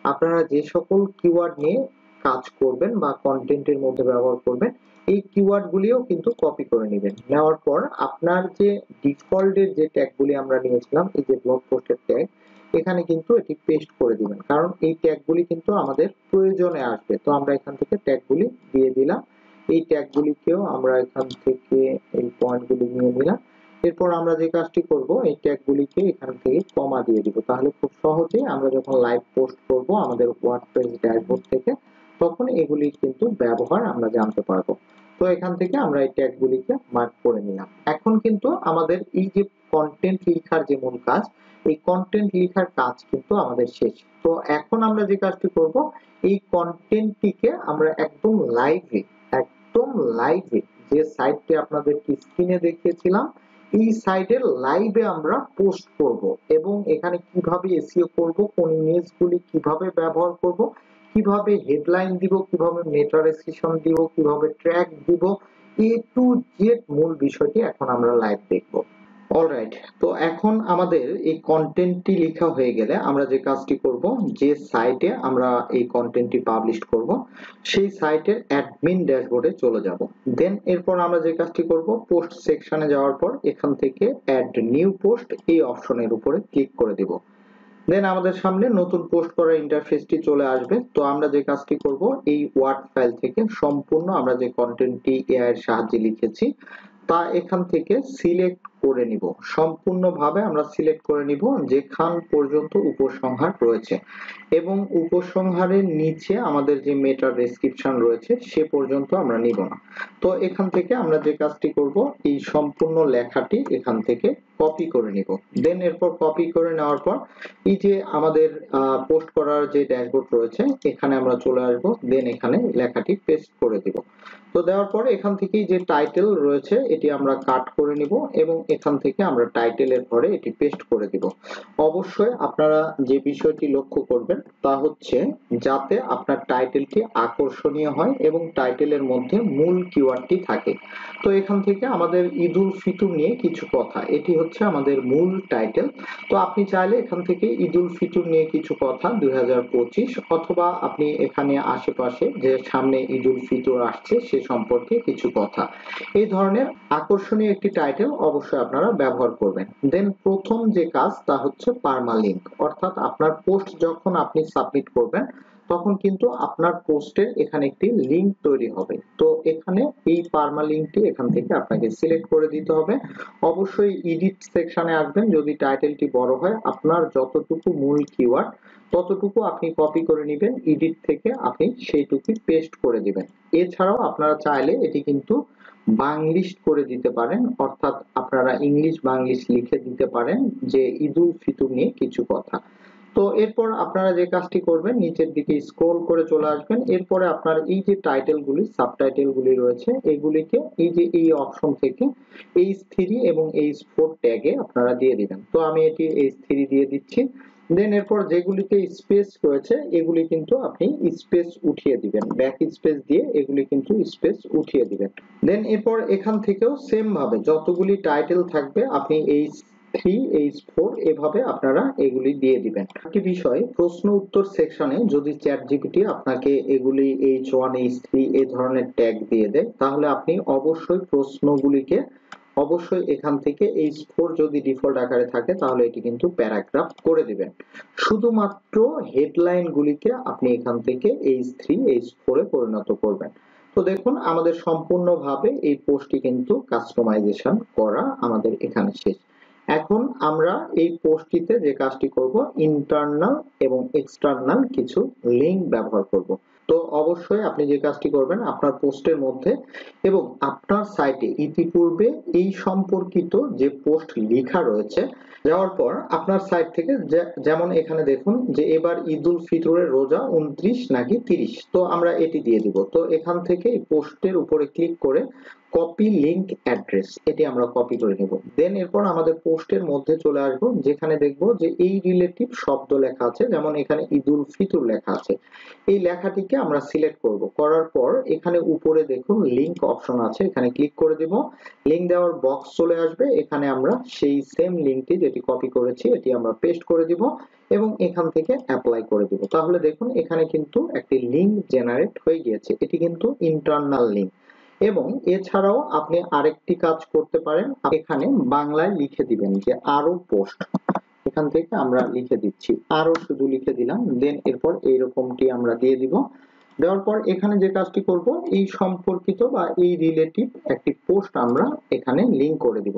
আপনারা যে সকল কিওয়ার্ড নিয়ে কাজ করবেন বা কন্টেন্টের মধ্যে ব্যবহার করবেন এই কিওয়ার্ড গুলিও কিন্তু কপি করে নেবেন। নেওয়ার পর আপনার যে ডিফল্টের যে ট্যাগ গুলি আমরা নিয়েছিলাম, এই যে ব্লগ পোস্টের ট্যাগ, এখানে কিন্তু এটি পেস্ট করে দিবেন, কারণ এই ট্যাগগুলি কিন্তু আমাদের প্রয়োজনে আসবে। তো আমরা এখান থেকে ট্যাগগুলি দিয়ে দিলাম। এই ট্যাগগুলিকেও আমরা এখান থেকে এই পয়েন্টগুলি নিয়ে নিলাম। এরপর আমরা যে কাজটি করব, এই ট্যাগগুলিকে এখান থেকে কমা দিয়ে দিব, তাহলে খুব সহজেই আমরা যখন লাইভ পোস্ট করব আমাদের ওয়ার্ডপ্রেস ড্যাশবোর্ড থেকে, তখন এগুলি কিন্তু ব্যবহার আমরা জানতে পারবো। তো এখান থেকে আমরা এই ট্যাগগুলিকে মার্ক করে নিলাম। এখন কিন্তু আমাদের এই যে কন্টেন্ট লেখার যে মূল কাজ, এই কন্টেন্ট লেখার কাজ কিন্তু আমাদের শেষ। তো এখন আমরা যে কাজটি করব, এই কন্টেন্টটিকে আমরা একদম লাইভে যে সাইটটি আপনাদেরকে স্ক্রিনে দেখিয়েছিলাম এই সাইটের লাইভে আমরা পোস্ট করব, এবং এখানে কিভাবে এসইও করব, কোন ইমেজগুলি কিভাবে ব্যবহার করব, কিভাবে হেডলাইন দিব, কিভাবে মেটা ডেসক্রিপশন দিব, কিভাবে ট্র্যাক দিব, এ টু জেড মূল বিষয়টি এখন আমরা লাইভ দেখব। অলরাইট, তো এখন আমাদের এই কন্টেন্টটি লেখা হয়ে গেলে আমরা যে কাজটি করব, যে সাইটে আমরা এই কন্টেন্টটি পাবলিশ করব সেই সাইটের অ্যাডমিন ড্যাশবোর্ডে চলে যাব। দেন এরপর আমরা যে কাজটি করব, পোস্ট সেকশনে যাওয়ার পর এখান থেকে অ্যাড নিউ পোস্ট এই অপশনের উপরে ক্লিক করে দিব। দেন আমাদের সামনে নতুন পোস্ট করার ইন্টারফেসটি চলে আসবে। তো আমরা যে কাজটি করব, এই ওয়ার্ড ফাইল থেকে সম্পূর্ণ আমরা যে কন্টেন্টটি এআই এর সাহায্যে লিখেছি তা এখান থেকে সিলেক্ট করে নিব। সম্পূর্ণভাবে আমরা সিলেক্ট করে নিব যেখান পর্যন্ত উপসংহার রয়েছে, এবং উপসংহারের নিচে আমাদের যে মেটা ডেসক্রিপশন রয়েছে সে পর্যন্ত আমরা নিব না। তো এখান থেকে আমরা যে কাজটি করব, এই সম্পূর্ণ লেখাটি এখান থেকে কপি করে নিব। দেন এরপর কপি করে নেওয়ার পর এই যে আমাদের পোস্ট করার যে ড্যাশবোর্ড রয়েছে এখানে আমরা চলে আসব। দেন এখানে লেখাটি পেস্ট করে দিব। তো দেওয়ার পরে এখান থেকেই যে টাইটেল রয়েছে এটি আমরা কাট করে নিব, এবং এখান থেকে আমরা টাইটেলের ঘরে এটি পেস্ট করে দিব। অবশ্যই আপনারা যে বিষয়টি লক্ষ্য করবেন তা হচ্ছে যাতে আপনার টাইটেলটি আকর্ষণীয় হয় এবং টাইটেলের মধ্যে মূল কিওয়ার্ডটি থাকে। তো এখান থেকে আমাদের ঈদ উল ফিতর নিয়ে কিছু কথা, এটি হচ্ছে আমাদের মূল টাইটেল। তো আপনি চাইলে এখান থেকে ঈদ উল ফিতর নিয়ে কিছু কথা 2025, অথবা আপনি এখানে আশেপাশে যে সামনে ঈদ উল ফিতর আসছে সে সম্পর্কে কিছু কথা, এই ধরনের আকর্ষণীয় একটি টাইটেল অবশ্যই আপনারা ব্যবহার করবেন। দেন প্রথম যে কাজ তা হচ্ছে পার্মালিংক, অর্থাৎ আপনার পোস্ট যখন আপনি সাবমিট করবেন তখন কিন্তু আপনার পোস্টের এখানে একটি লিংক তৈরি হবে। তো এখানে এই পার্মালিংকটি এখান থেকে আপনাকে সিলেক্ট করে দিতে হবে। অবশ্যই এডিট সেকশনে আসবেন, যদি টাইটেলটি বড় হয় আপনার যতটুকু মূল কিওয়ার্ড ততটুকু আপনি কপি করে নেবেন, এডিট থেকে আপনি সেইটুকু পেস্ট করে দিবেন। এছাড়াও আপনারা চাইলে এটি কিন্তু বাংলিশ করে দিতে পারেন, অর্থাৎ আপনারা ইংলিশ বাংলিশ লিখে দিতে পারেন যে ঈদ উল ফিতর নিয়ে কিছু কথা। তো এরপর আপনারা যে কাজটি করবেন, নিচের দিকে স্ক্রল করে চলে আসবেন। এরপরে আপনার এই যে টাইটেলগুলি, সাবটাইটেলগুলি রয়েছে এগুলিকে এই যে এই অপশন থেকে H3 এবং H4 ট্যাগে আপনারা দিয়ে দিবেন। তো আমি এটি H3 দিয়ে দিচ্ছি। দেন এরপর যেগুলিতে স্পেস রয়েছে এগুলি কিন্তু আপনি স্পেস উঠিয়ে দিবেন, ব্যাক স্পেস দিয়ে এগুলি কিন্তু স্পেস উঠিয়ে দিবেন। দেন এরপর এখান থেকেও সেম ভাবে যতগুলি টাইটেল থাকবে আপনি এই H3H4 এভাবে আপনারা এগুলি দিয়ে দিবেন। একটি বিষয়, প্রশ্ন উত্তর সেকশনে যদি চ্যাটজিপিটি আপনাকে এগুলি H1 H3 এই ধরনের ট্যাগ দিয়ে দেয়, তাহলে আপনি অবশ্যই প্রশ্নগুলিকে অবশ্যই এখান থেকে H4 যদি ডিফল্ট আকারে থাকে তাহলে এটি কিন্তু প্যারাগ্রাফ করে দিবেন। শুধুমাত্র হেডলাইন গুলিকে আপনি এখান থেকে H3H4 এ পরিণত করবেন। তো দেখুন আমাদের সম্পূর্ণভাবে এই পোস্টটি কিন্তু কাস্টমাইজেশন করা আমাদের এখানে শেষ। এখন আমরা এই পোস্টটিতে যে কাজটি করব, ইন্টারনাল এবং এক্সটার্নাল কিছু লিংক ব্যবহার করব। তো অবশ্যই আপনি যে কাজটি করবেন, আপনার পোস্টের মধ্যে এবং আপনার সাইটে ইতিপূর্বে এই সম্পর্কিত যে পোস্ট লেখা রয়েছে, যাওয়ার পর আপনার সাইট থেকে যেমন এখানে দেখুন যে এবার ঈদুল ফিতরের রোজা 29 নাকি 30, তো আমরা এটি দিয়ে দিব। তো এখান থেকে এই পোস্টের উপরে ক্লিক করে কপি লিংক অ্যাড্রেস, এটি আমরা কপি করে নেব। দেন এরপর আমাদের পোস্টের মধ্যে চলে আসবো, যেখানে দেখবো যে এই রিলেটিভ শব্দ লেখা আছে, যেমন এখানে ঈদুল ফিতর লেখা আছে, এই লেখাটিকে আমরা সিলেক্ট করব। করার পর এখানে উপরে দেখুন লিংক অপশন আছে, এখানে ক্লিক করে দিব। লিংক দেওয়ার বক্স চলে আসবে, এখানে আমরা সেই সেম লিংকটি যেটি কপি করেছি এটি আমরা পেস্ট করে দিব এবং এখান থেকে অ্যাপ্লাই করে দিব। তাহলে দেখুন এখানে কিন্তু একটি লিংক জেনারেট হয়ে গিয়েছে, এটি কিন্তু ইন্টারনাল লিংক। এবং এছাড়াও আপনি আরেকটি কাজ করতে পারেন, এখানে বাংলায় লিখে দিবেন যে আরো পোস্ট, এখান থেকে আমরা লিখে দিচ্ছি আরো, শুধু লিখে দিলাম। দেন এরপর এইরকমটি আমরা দিয়ে দিব। দেওয়ার পর এখানে যে কাজটি করব, এই সম্পর্কিত বা এই রিলেটিভ একটি পোস্ট আমরা এখানে লিংক করে দিব।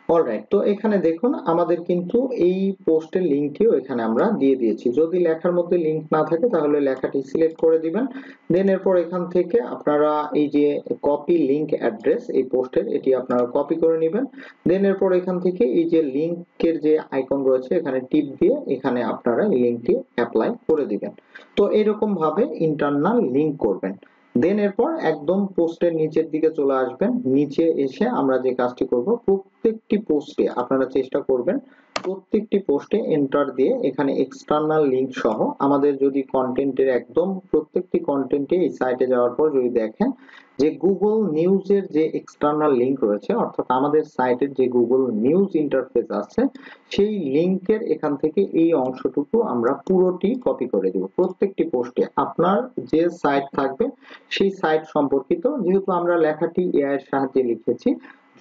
অলরাইট, তো এখানে দেখুন আমাদের কিন্তু এই পোস্টের লিংকটিও এখানে আমরা দিয়ে দিয়েছি। যদি লেখার মধ্যে লিংক না থাকে তাহলে লেখাটি সিলেক্ট করে দিবেন। দেন এরপর এখান থেকে আপনারা এই যে কপি লিংক অ্যাড্রেস এই পোস্টের, এটি আপনারা কপি করে নেবেন। দেন এরপর এখান থেকে এই যে লিংকের যে আইকন রয়েছে এখানে টিপ দিয়ে এখানে আপনারা এই লিংকটি অ্যাপ্লাই করে দিবেন। তো এরকম ভাবে ইন্টারনাল লিংক করবেন। দেন এরপর একদম পোস্টের নিচের দিকে চলে আসবেন, নিচে এসে আমরা যে কাজটি করব, প্রত্যেকটি পোস্টে আপনারা চেষ্টা করবেন প্রত্যেকটি পোস্টে এন্টার দিয়ে এখানে এক্সটার্নাল লিংক সহ আমাদের যদি কন্টেন্টের একদম প্রত্যেকটি কন্টেন্টে এই সাইটে যাওয়ার পর যদি দেখেন যে গুগল নিউজের যে এক্সটার্নাল লিংক রয়েছে, অর্থাৎ আমাদের সাইটের যে গুগল নিউজ ইন্টারফেস আছে সেই লিংকের এখান থেকে এই অংশটুকু আমরা পুরোটি কপি করে দেব। প্রত্যেকটি পোস্টে আপনার যে সাইট থাকবে সেই সাইট সম্পর্কিত, যেহেতু আমরা লেখাটি এআই এর সাহায্যে লিখেছি,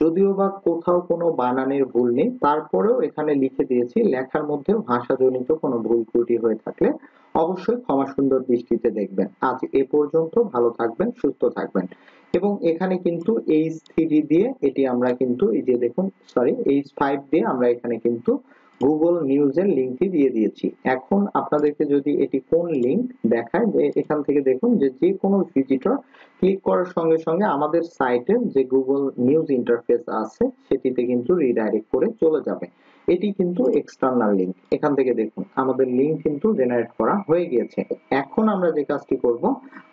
যদিও বা কোথাও কোনো বানানের ভুল নেই, তারপরেও এখানে লিখে দিয়েছি। লেখার মধ্যে ভাষাজনিত কোনো ভুল ত্রুটি হয়ে থাকলে অবশ্যই ক্ষমা সুন্দর দৃষ্টিতে দেখবেন। আজ এ পর্যন্ত, ভালো থাকবেন, সুস্থ থাকবেন। এবং এখানে কিন্তু H3 দিয়ে এটি আমরা কিন্তু এই যে দেখুন, সরি H5 দিয়ে আমরা এখানে কিন্তু গুগল নিউজের লিংকটি দিয়ে দিয়েছি। এখন আপনাদেরকে যদি এটি কোন লিংক দেখায়, যে এখান থেকে দেখুন যে যে কোনো ভিজিটর ক্লিক করার সঙ্গে সঙ্গে আমাদের সাইটের যে গুগল নিউজ ইন্টারফেস আছে সেটিতে কিন্তু রিডাইরেক্ট করে চলে যাবে। এটি কিন্তু এক্সটার্নাল লিংক। এখান থেকে দেখুন আমাদের লিংক কিন্তু জেনারেট করা হয়ে গিয়েছে। এখন আমরা যে কাজটি করব,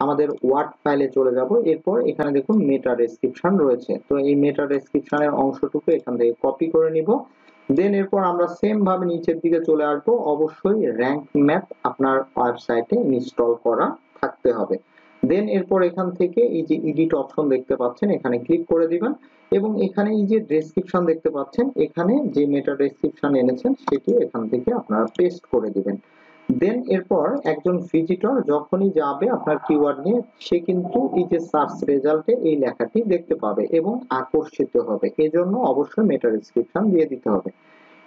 আমাদের ওয়ার্ড ফাইলে চলে যাব। এরপর এখানে দেখুন মেটা ডেসক্রিপশন রয়েছে, তো এই মেটা ডেসক্রিপশনের অংশটুকু এখান থেকে কপি করে নিব। দেন এরপর আমরা সেম ভাবে নিচের দিকে চলে আসবো। অবশ্যই র‍্যাঙ্ক ম্যাপ আপনার ওয়েবসাইটে ইনস্টল করা থাকতে হবে। দেন এরপর এখান থেকে এই যে এডিট অপশন দেখতে পাচ্ছেন এখানে ক্লিক করে দিবেন এবং এখানে এই যে ডেসক্রিপশন দেখতে পাচ্ছেন, এখানে যে মেটা ডেসক্রিপশন এনেছেন সেটি এখান থেকে আপনারা পেস্ট করে দিবেন। দেন এরপর একজন ভিজিটর যখনই যাবে আপনার কিওয়ার্ড নিয়ে, সে কিন্তু এই যে সার্চ রেজাল্টে এই লেখাটি দেখতে পাবে এবং আকর্ষিত হবে। এজন্য অবশ্যই মেটা ডেসক্রিপশন দিয়ে দিতে হবে।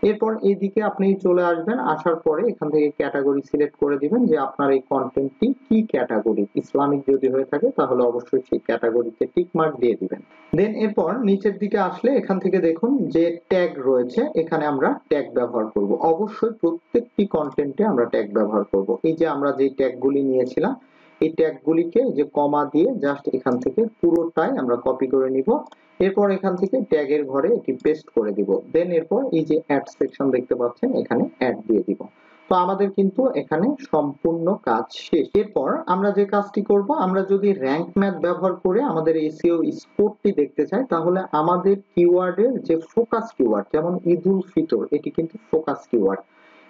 এরপর এইদিকে আপনি চলে আসবেন, আসার পরে এখান থেকে ক্যাটাগরি সিলেক্ট করে দিবেন যে আপনার এই কন্টেন্টটি কি ক্যাটাগরি। ইসলামিক যদি হয়ে থাকে তাহলে অবশ্যই সেই ক্যাটাগরিতে টিক মার্ক দিয়ে দিবেন। দেন এরপর নিচের দিকে আসলে এখান থেকে দেখুন যে ট্যাগ রয়েছে, এখানে আমরা ট্যাগ ব্যবহার করব। অবশ্যই প্রত্যেকটি কন্টেন্টে আমরা ট্যাগ ব্যবহার করব। এই যে আমরা যে ট্যাগগুলি নিয়েছিলাম এই ট্যাগগুলিকে যে কমা দিয়ে জাস্ট এখান থেকে পুরোটাই আমরা কপি করে নিব। এরপর এখান থেকে ট্যাগের ঘরে এটি পেস্ট করে দিব। দেন এরপর এই যে অ্যাড সেকশন দেখতে পাচ্ছেন এখানে অ্যাড দিয়ে দিব। তো আমাদের কিন্তু এখানে সম্পূর্ণ কাজ শেষ। এরপর আমরা যে কাজটি করব, আমরা যদি র‍্যাঙ্ক ম্যাথ ব্যবহার করে আমাদের এসইও স্কোরটি দেখতে চাই, তাহলে আমাদের কিওয়ার্ডের যে ফোকাস কিওয়ার্ড, যেমন ঈদুল ফিতর, এটি কিন্তু ফোকাস কিওয়ার্ড।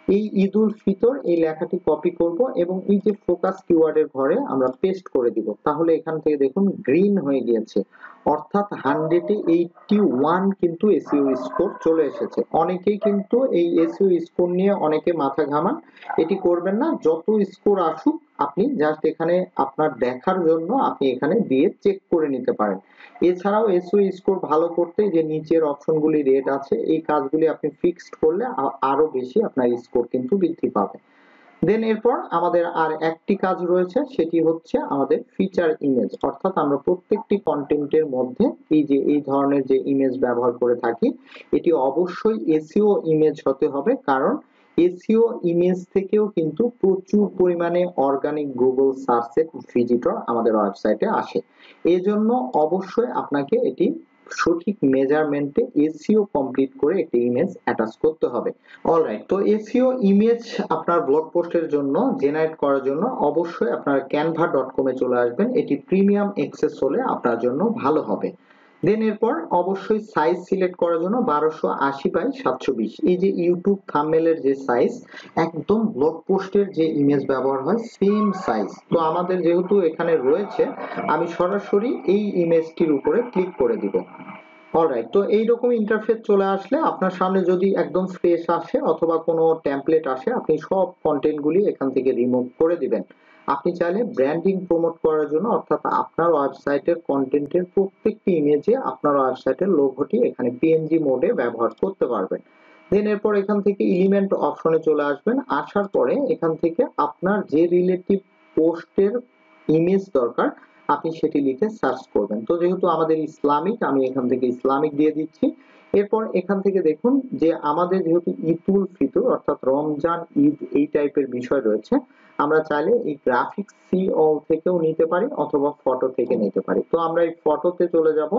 এই ঈদুল ফিতর এই লেখাটি কপি করব এবং এই যে ফোকাস কিওয়ার্ডের ঘরে আমরা পেস্ট করে দিব। তাহলে এখান থেকে দেখুন গ্রিন হয়ে গিয়েছে, অর্থাৎ 181 কিন্তু এসইও স্কোর চলে এসেছে। অনেকেই কিন্তু এই এসইও স্কোর নিয়ে অনেকে মাথা ঘামান, এটি করবেন না। যত স্কোর আসুক আপনি জাস্ট এখানে আপনার দেখার জন্য আপনি এখানে দিয়ে চেক করে নিতে পারেন। এছাড়াও এসইও স্কোর ভালো করতে যে নিচের অপশনগুলি রেড আছে এই কাজগুলি আপনি ফিক্সড করলে আরো বেশি আপনার স্কোর কিন্তু বৃদ্ধি পাবে। দেন এরপর আমাদের আর একটি কাজ রয়েছে, সেটি হচ্ছে আমাদের ফিচার ইমেজ। অর্থাৎ আমরা প্রত্যেকটি কন্টেন্টের মধ্যে এই ধরনের যে ইমেজ ব্যবহার করে থাকি এটি অবশ্যই এসইও ইমেজ হতে হবে, কারণ এসইও ইমেজ থেকেও কিন্তু প্রচুর পরিমাণে অর্গানিক গুগল সার্চের ভিজিটর আমাদের ওয়েবসাইটে আসে। এজন্য অবশ্যই আপনাকে এটি সঠিক মেজারমেন্টে এসইও কমপ্লিট করে একটি ইমেজ অ্যাটাচ করতে হবে। অলরাইট, তো এসইও ইমেজ আপনার ব্লগ পোস্টের জন্য জেনারেট করার জন্য অবশ্যই আপনারা canva.com এ চলে আসবেন। এটি প্রিমিয়াম অ্যাক্সেস হলে আপনার জন্য ভালো হবে। দেন এরপর অবশ্যই সাইজ সিলেক্ট করার জন্য 1280 বাই 720, এই যে ইউটিউব থাম্বনেলের যে সাইজ একদম ব্লগ পোস্টের যে ইমেজ ব্যবহার হয় সেম সাইজ। তো আমাদের যেহেতু এখানে রয়েছে আমি সরাসরি এই ইমেজটির উপরে ক্লিক করে দিব। অলরাইট, তো এইরকম ইন্টারফেস চলে আসলে আপনার সামনে যদি একদম ফ্রেশ আসে অথবা কোনো টেমপ্লেট আসে আপনি সব কন্টেন্টগুলি এখান থেকে রিমুভ করে দিবেন। আপনি চাইলে ব্র্যান্ডিং প্রমোট করার জন্য অর্থাৎ আপনার ওয়েবসাইটের কন্টেন্টের প্রত্যেকটি ইমেজে আপনার ওয়েবসাইটের লোগোটি এখানে পিএনজি মোডে ব্যবহার করতে পারবেন। দেন এরপর এখান থেকে এলিমেন্ট অপশনে চলে আসবেন। আসার পরে এখান থেকে আপনার যে রিলেটিভ পোস্টের ইমেজ দরকার আপনি সেটি লিখে সার্চ করবেন। তো যেহেতু আমাদের ইসলামিক, আমি এখান থেকে ইসলামিক দিয়ে দিচ্ছি। এরপর এখান থেকে দেখুন যে আমাদের যেহেতু ঈদুল ফিতর অর্থাৎ রমজান ঈদ এই টাইপের বিষয় রয়েছে, আমরা চাইলে এই গ্রাফিক্স সি অল থেকেও নিতে পারি অথবা ফটো থেকে নিতে পারি। তো আমরা এই ফটোতে চলে যাব।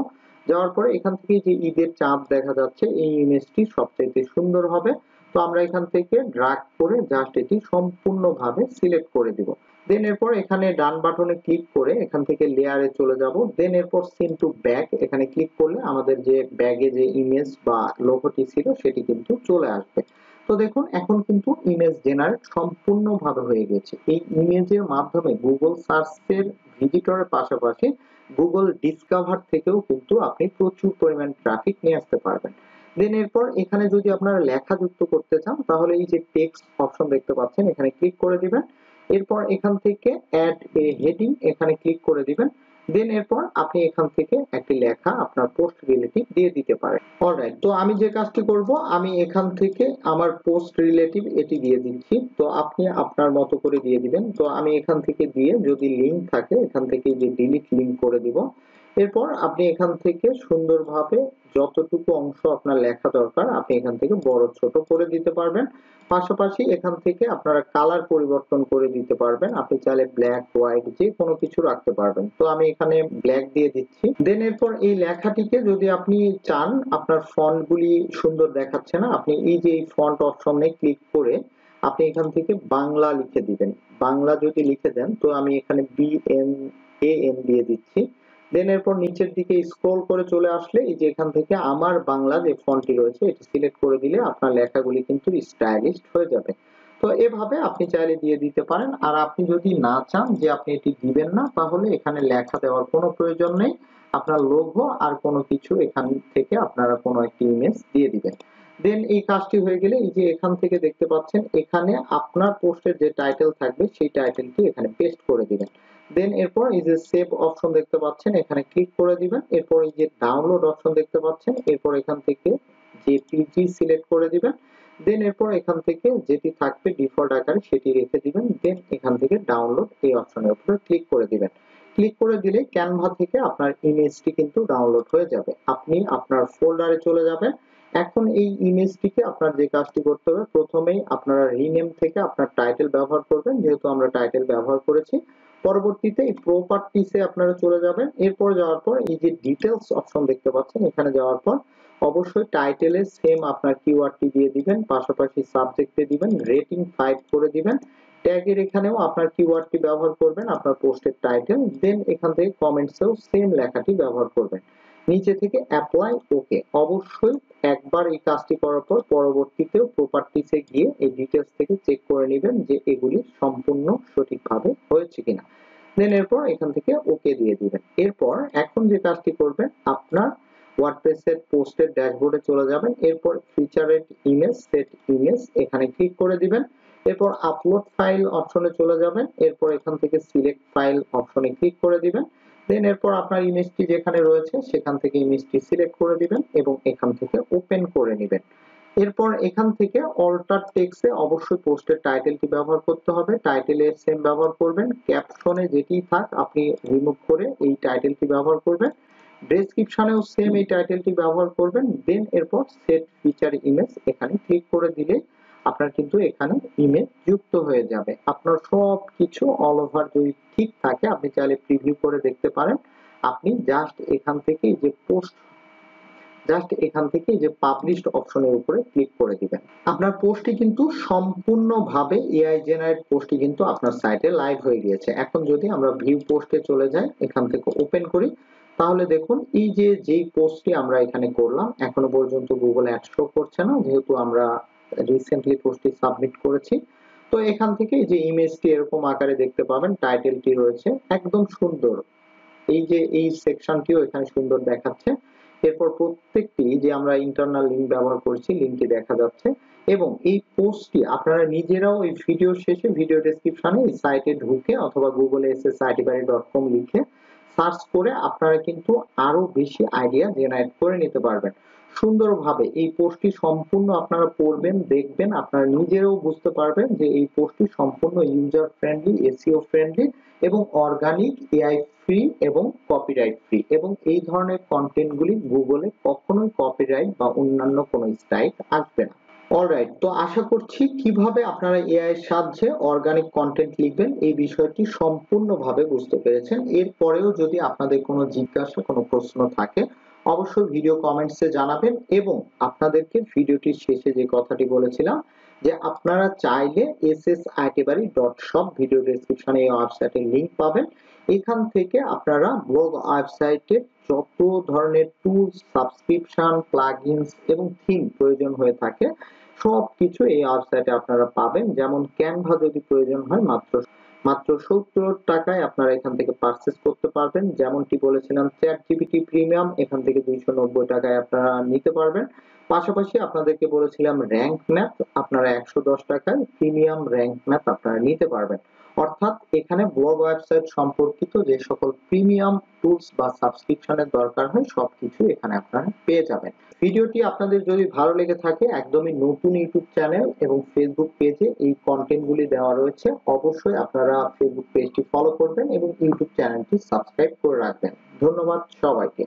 যাওয়ার পরে এখান থেকে যে ঈদের চাঁদ দেখা যাচ্ছে এই ইমেজটি সবচেয়ে সুন্দর হবে। তো আমরা এখান থেকে ড্র্যাগ করে জাস্ট এটি সম্পূর্ণভাবে সিলেক্ট করে দিব। দেন এরপর এখানে ডান বাটনে ক্লিক করে এখান থেকে লেয়ারে চলে যাব। দেন এরপর সিন টু ব্যাক এখানে ক্লিক করলে আমাদের যে ব্যাগে যে ইমেজ বা লোগোটি ছিল সেটি কিন্তু চলে আসবে। তো দেখুন এখন কিন্তু ইমেজ জেনারেট সম্পূর্ণভাবে হয়ে গেছে। এই ইমেজের মাধ্যমে গুগল সার্চের ভিজিটরের পাশাপাশি গুগল ডিসকভার থেকেও কিন্তু আপনি প্রচুর পরিমাণ ট্রাফিক নিয়ে আসতে পারবেন। দেন এরপর এখানে যদি আপনারা লেখা যুক্ত করতে চান তাহলে এই যে টেক্সট অপশন দেখতে পাচ্ছেন এখানে ক্লিক করে দিবেন। এরপর এখান থেকে অ্যাড এ হেডিং এখানে ক্লিক করে দিবেন। দেন এরপর আপনি এখান থেকে একটি লেখা আপনার পোস্ট রিলেটিভ দিয়ে দিতে পারেন। অলরাইট, তো আমি যে কাজটি করব আমি এখান থেকে আমার পোস্ট রিলেটিভ এটি দিয়ে দিচ্ছি। তো আপনি আপনার মতো করে দিয়ে দিবেন। তো আমি এখান থেকে দিয়ে যদি লিংক থাকে এখান থেকে যে ডিলিট লিংক করে দিব। এরপর আপনি এখান থেকে সুন্দরভাবে যতটুকু অংশ আপনার লেখা দরকার আপনি এখান থেকে বড় ছোট করে দিতে পারবেন। পাশাপাশি এখান থেকে আপনারা কালার পরিবর্তন করে দিতে পারবেন। আপনি চাইলে ব্ল্যাক হোয়াইট যে কোনো কিছু রাখতে পারবেন। তো আমি এখানে ব্ল্যাক দিয়ে দিচ্ছি। দেন এরপর এই লেখাটিকে যদি আপনি চান আপনার ফন্ট গুলি সুন্দর দেখাচ্ছে না, আপনি এই যে এই ফন্ট অপশনে ক্লিক করে আপনি এখান থেকে বাংলা লিখে দিবেন। বাংলা যদি লিখে দেন তো আমি এখানে BNAN দিয়ে দিচ্ছি। দেন এরপর নিচের দিকে স্ক্রল করে চলে আসলে এই যে এখান থেকে আমার বাংলা যে ফন্টটি রয়েছে এটি সিলেক্ট করে দিলে আপনার লেখাগুলি কিন্তু স্টাইলিশ হয়ে যাবে। তো এভাবে আপনি চাইলে দিয়ে দিতে পারেন। আর আপনি যদি না চান যে আপনি এটি দিবেন না তাহলে এখানে লেখা দেওয়ার কোনো প্রয়োজন নেই। আপনার লোগো আর কোনো কিছু এখান থেকে আপনারা কোনো একটি ইমেজ দিয়ে দিবেন। দেন এই কাজটি হয়ে গেলে এই যে এখান থেকে দেখতে পাচ্ছেন এখানে আপনার পোস্টের যে টাইটেল থাকবে সেই টাইটেলটি এখানে পেস্ট করে দিবেন। দেন এরপর এই যে সেভ অপশন দেখতে পাচ্ছেন এখানে ক্লিক করে দিবেন। এরপর এই যে ডাউনলোড অপশন দেখতে পাচ্ছেন এরপর এখান থেকে জেপিজি সিলেক্ট করে দিবেন। দেন এরপর এখান থেকে যেটি থাকবে ডিফল্ট আকারে সেটি রেখে দিবেন। দেন এখান থেকে ডাউনলোড এই অপশনের উপরে ক্লিক করে দিবেন। ক্লিক করে দিলে ক্যানভা থেকে আপনার ইমেজটি কিন্তু ডাউনলোড হয়ে যাবে। আপনি আপনার ফোল্ডারে চলে যাবেন। এখন এই ইমেজটিকে আপনার যে কাজটি করতে হবে প্রথমেই আপনারা রিনেম থেকে আপনার টাইটেল ব্যবহার করবেন, যেহেতু আমরা টাইটেল ব্যবহার করেছি। পরবর্তীতে এই প্রপার্টিসে আপনারা চলে যাবেন। এরপর যাওয়ার পর এই যে ডিটেইলস অপশন দেখতে পাচ্ছেন এখানে যাওয়ার পর অবশ্যই টাইটেলে সেম আপনার কিওয়ার্ডটি দিয়ে দিবেন, পাশাপাশি সাবজেক্টে দিবেন, রেটিং 5 করে দিবেন। ট্যাগের এখানেও আপনার কিওয়ার্ডটি ব্যবহার করবেন আপনার পোস্টের টাইটেল। দেন এখান থেকে কমেন্টসেও সেম লেখাটি ব্যবহার করবেন। নিচে থেকে অ্যাপ্লাই ওকে। অবশ্যই একবার এই কাজটি করার পর পরবর্তীতেও প্রপার্টিসে গিয়ে এই ডিটেইলস থেকে চেক করে নেবেন যে এগুলি সম্পূর্ণ সঠিকভাবে হয়েছে কিনা। দেন এরপর এখান থেকে ওকে দিয়ে দিবেন। এরপর এখন যে কাজটি করবেন, আপনার ওয়ার্ডপ্রেসের পোস্টের ড্যাশবোর্ডে চলে যাবেন। এরপর ফিচারেড ইমেজ, সেট ইমেজ এখানে ক্লিক করে দিবেন। এরপর আপলোড ফাইল অপশনে চলে যাবেন। এরপর এখান থেকে সিলেক্ট ফাইল অপশনে ক্লিক করে দিবেন। দেন এরপর আপনার ইমেজটি যেখানে রয়েছে সেখান থেকে ইমেজটি সিলেক্ট করে দিবেন এবং এখান থেকে ওপেন করে নেবেন। এরপর এখান থেকে অল্টার টেক্সটে অবশ্যই পোস্টের টাইটেলটি ব্যবহার করতে হবে। টাইটেলে সেম ব্যবহার করবেন, ক্যাপশনে যেটি থাক আপনি রিমুভ করে এই টাইটেলটি ব্যবহার করবেন। ডেসক্রিপশনেও সেম এই টাইটেলটি ব্যবহার করবেন। দেন এরপর সেট ফিচার ইমেজ এখানে ক্লিক করে দিলে আপনার কিন্তু এখানে ইমেজ যুক্ত হয়ে যাবে। আপনার সব কিছু অল ওভার যদি ঠিক থাকে আপনি চাইলে প্রিভিউ করে দেখতে পারেন। আপনি জাস্ট এখান থেকে যে পাবলিশড অপশনের উপরে ক্লিক করে দিবেন। আপনার পোস্টটি কিন্তু সম্পূর্ণভাবে এআই জেনারেট পোস্টটি কিন্তু আপনার সাইটে লাইভ হয়ে গিয়েছে। এখন যদি আমরা ভিউ পোস্টে চলে যাই, এখান থেকে ওপেন করি, তাহলে দেখুন এই যে যেই পোস্টটি আমরা এখানে করলাম এখনো পর্যন্ত গুগল অ্যাড শো করছে না, যেহেতু আমরা রিসেন্টলি পোস্টটি সাবমিট করেছি। তো এখান থেকে যে ইমেজটি এরকম আকারে দেখতে পাবেন, টাইটেলটি রয়েছে একদম সুন্দর, এই যে এই সেকশনটিও এখানে সুন্দর দেখাচ্ছে। এরপর প্রত্যেকটি যে আমরা ইন্টারনাল লিংক ব্যবহার করছি লিংকটি দেখা যাচ্ছে এবং এই পোস্টটি আপনারা নিজেরাও এই ভিডিও শেষে ভিডিও ডেসক্রিপশনে এই সাইটে ঢুকে অথবা গুগলে এসে সাইটিবারি.com লিখে সার্চ করে আপনারা কিন্তু আরো বেশি আইডিয়া জেনারেট করে নিতে পারবেন। সুন্দরভাবে এই পোস্টটি সম্পূর্ণ আপনারা পড়বেন, দেখবেন, আপনারা নিজেরাও বুঝতে পারবেন যে এই পোস্টটি সম্পূর্ণ ইউজার ফ্রেন্ডলি, এসইও ফ্রেন্ডলি এবং অর্গানিক, এআই ফ্রি এবং কপিরাইট ফ্রি, এবং এই ধরনের কন্টেন্টগুলি গুগলে কখনোই কপিরাইট বা অন্যান্য কোনো স্ট্রাইক আসবে না। অলরাইট, তো আশা করছি কিভাবে আপনারা এআই এর সাহায্যে অর্গানিক কন্টেন্ট লিখবেন এই বিষয়টি সম্পূর্ণভাবে বুঝতে পেরেছেন। এরপরেও যদি আপনাদের কোনো জিজ্ঞাসা, কোনো প্রশ্ন থাকে অবশ্যই ভিডিও কমেন্টসে জানাবেন এবং আপনাদেরকে ভিডিওটির শেষে যে কথাটি বলেছিলাম যে আপনারা চাইলে ssitibari.shop ভিডিও ডেসক্রিপশনে এই ওয়েবসাইটের লিংক পাবেন। এখান থেকে আপনারা ব্লগ ওয়েবসাইটের যত ধরনের টুলস, সাবস্ক্রিপশন, প্লাগইনস এবং থিম প্রয়োজন হয়ে থাকে সবকিছু এই ওয়েবসাইটে আপনারা পাবেন। যেমন ক্যানভা যদি প্রয়োজন হয় মাত্র 70 টাকায় আপনারা এখান থেকে পারচেজ করতে পারবেন। যেমনটি বলেছিলাম চ্যাটজিপিটি প্রিমিয়াম এখান থেকে 290 টাকায় আপনারা নিতে পারবেন। পাশাপাশি আপনাদেরকে বলেছিলাম র‍্যাঙ্ক ম্যাথ আপনারা 110 টাকায় প্রিমিয়াম র‍্যাঙ্ক ম্যাথ আপনারা নিতে পারবেন। অর্থাৎ এখানে ব্লগ ওয়েবসাইট সম্পর্কিত যে সকল প্রিমিয়াম টুলস বা সাবস্ক্রিপশনের দরকার হয় সবকিছু এখানে আপনারা পেয়ে যাবেন। ভিডিওটি আপনাদের যদি ভালো লেগে থাকে একদমই নতুন ইউটিউব চ্যানেল এবং ফেসবুক পেজে এই কন্টেন্টগুলি দেওয়া রয়েছে, অবশ্যই আপনারা ফেসবুক পেজটি ফলো করবেন এবং ইউটিউব চ্যানেলটি সাবস্ক্রাইব করে রাখবেন। ধন্যবাদ সবাইকে।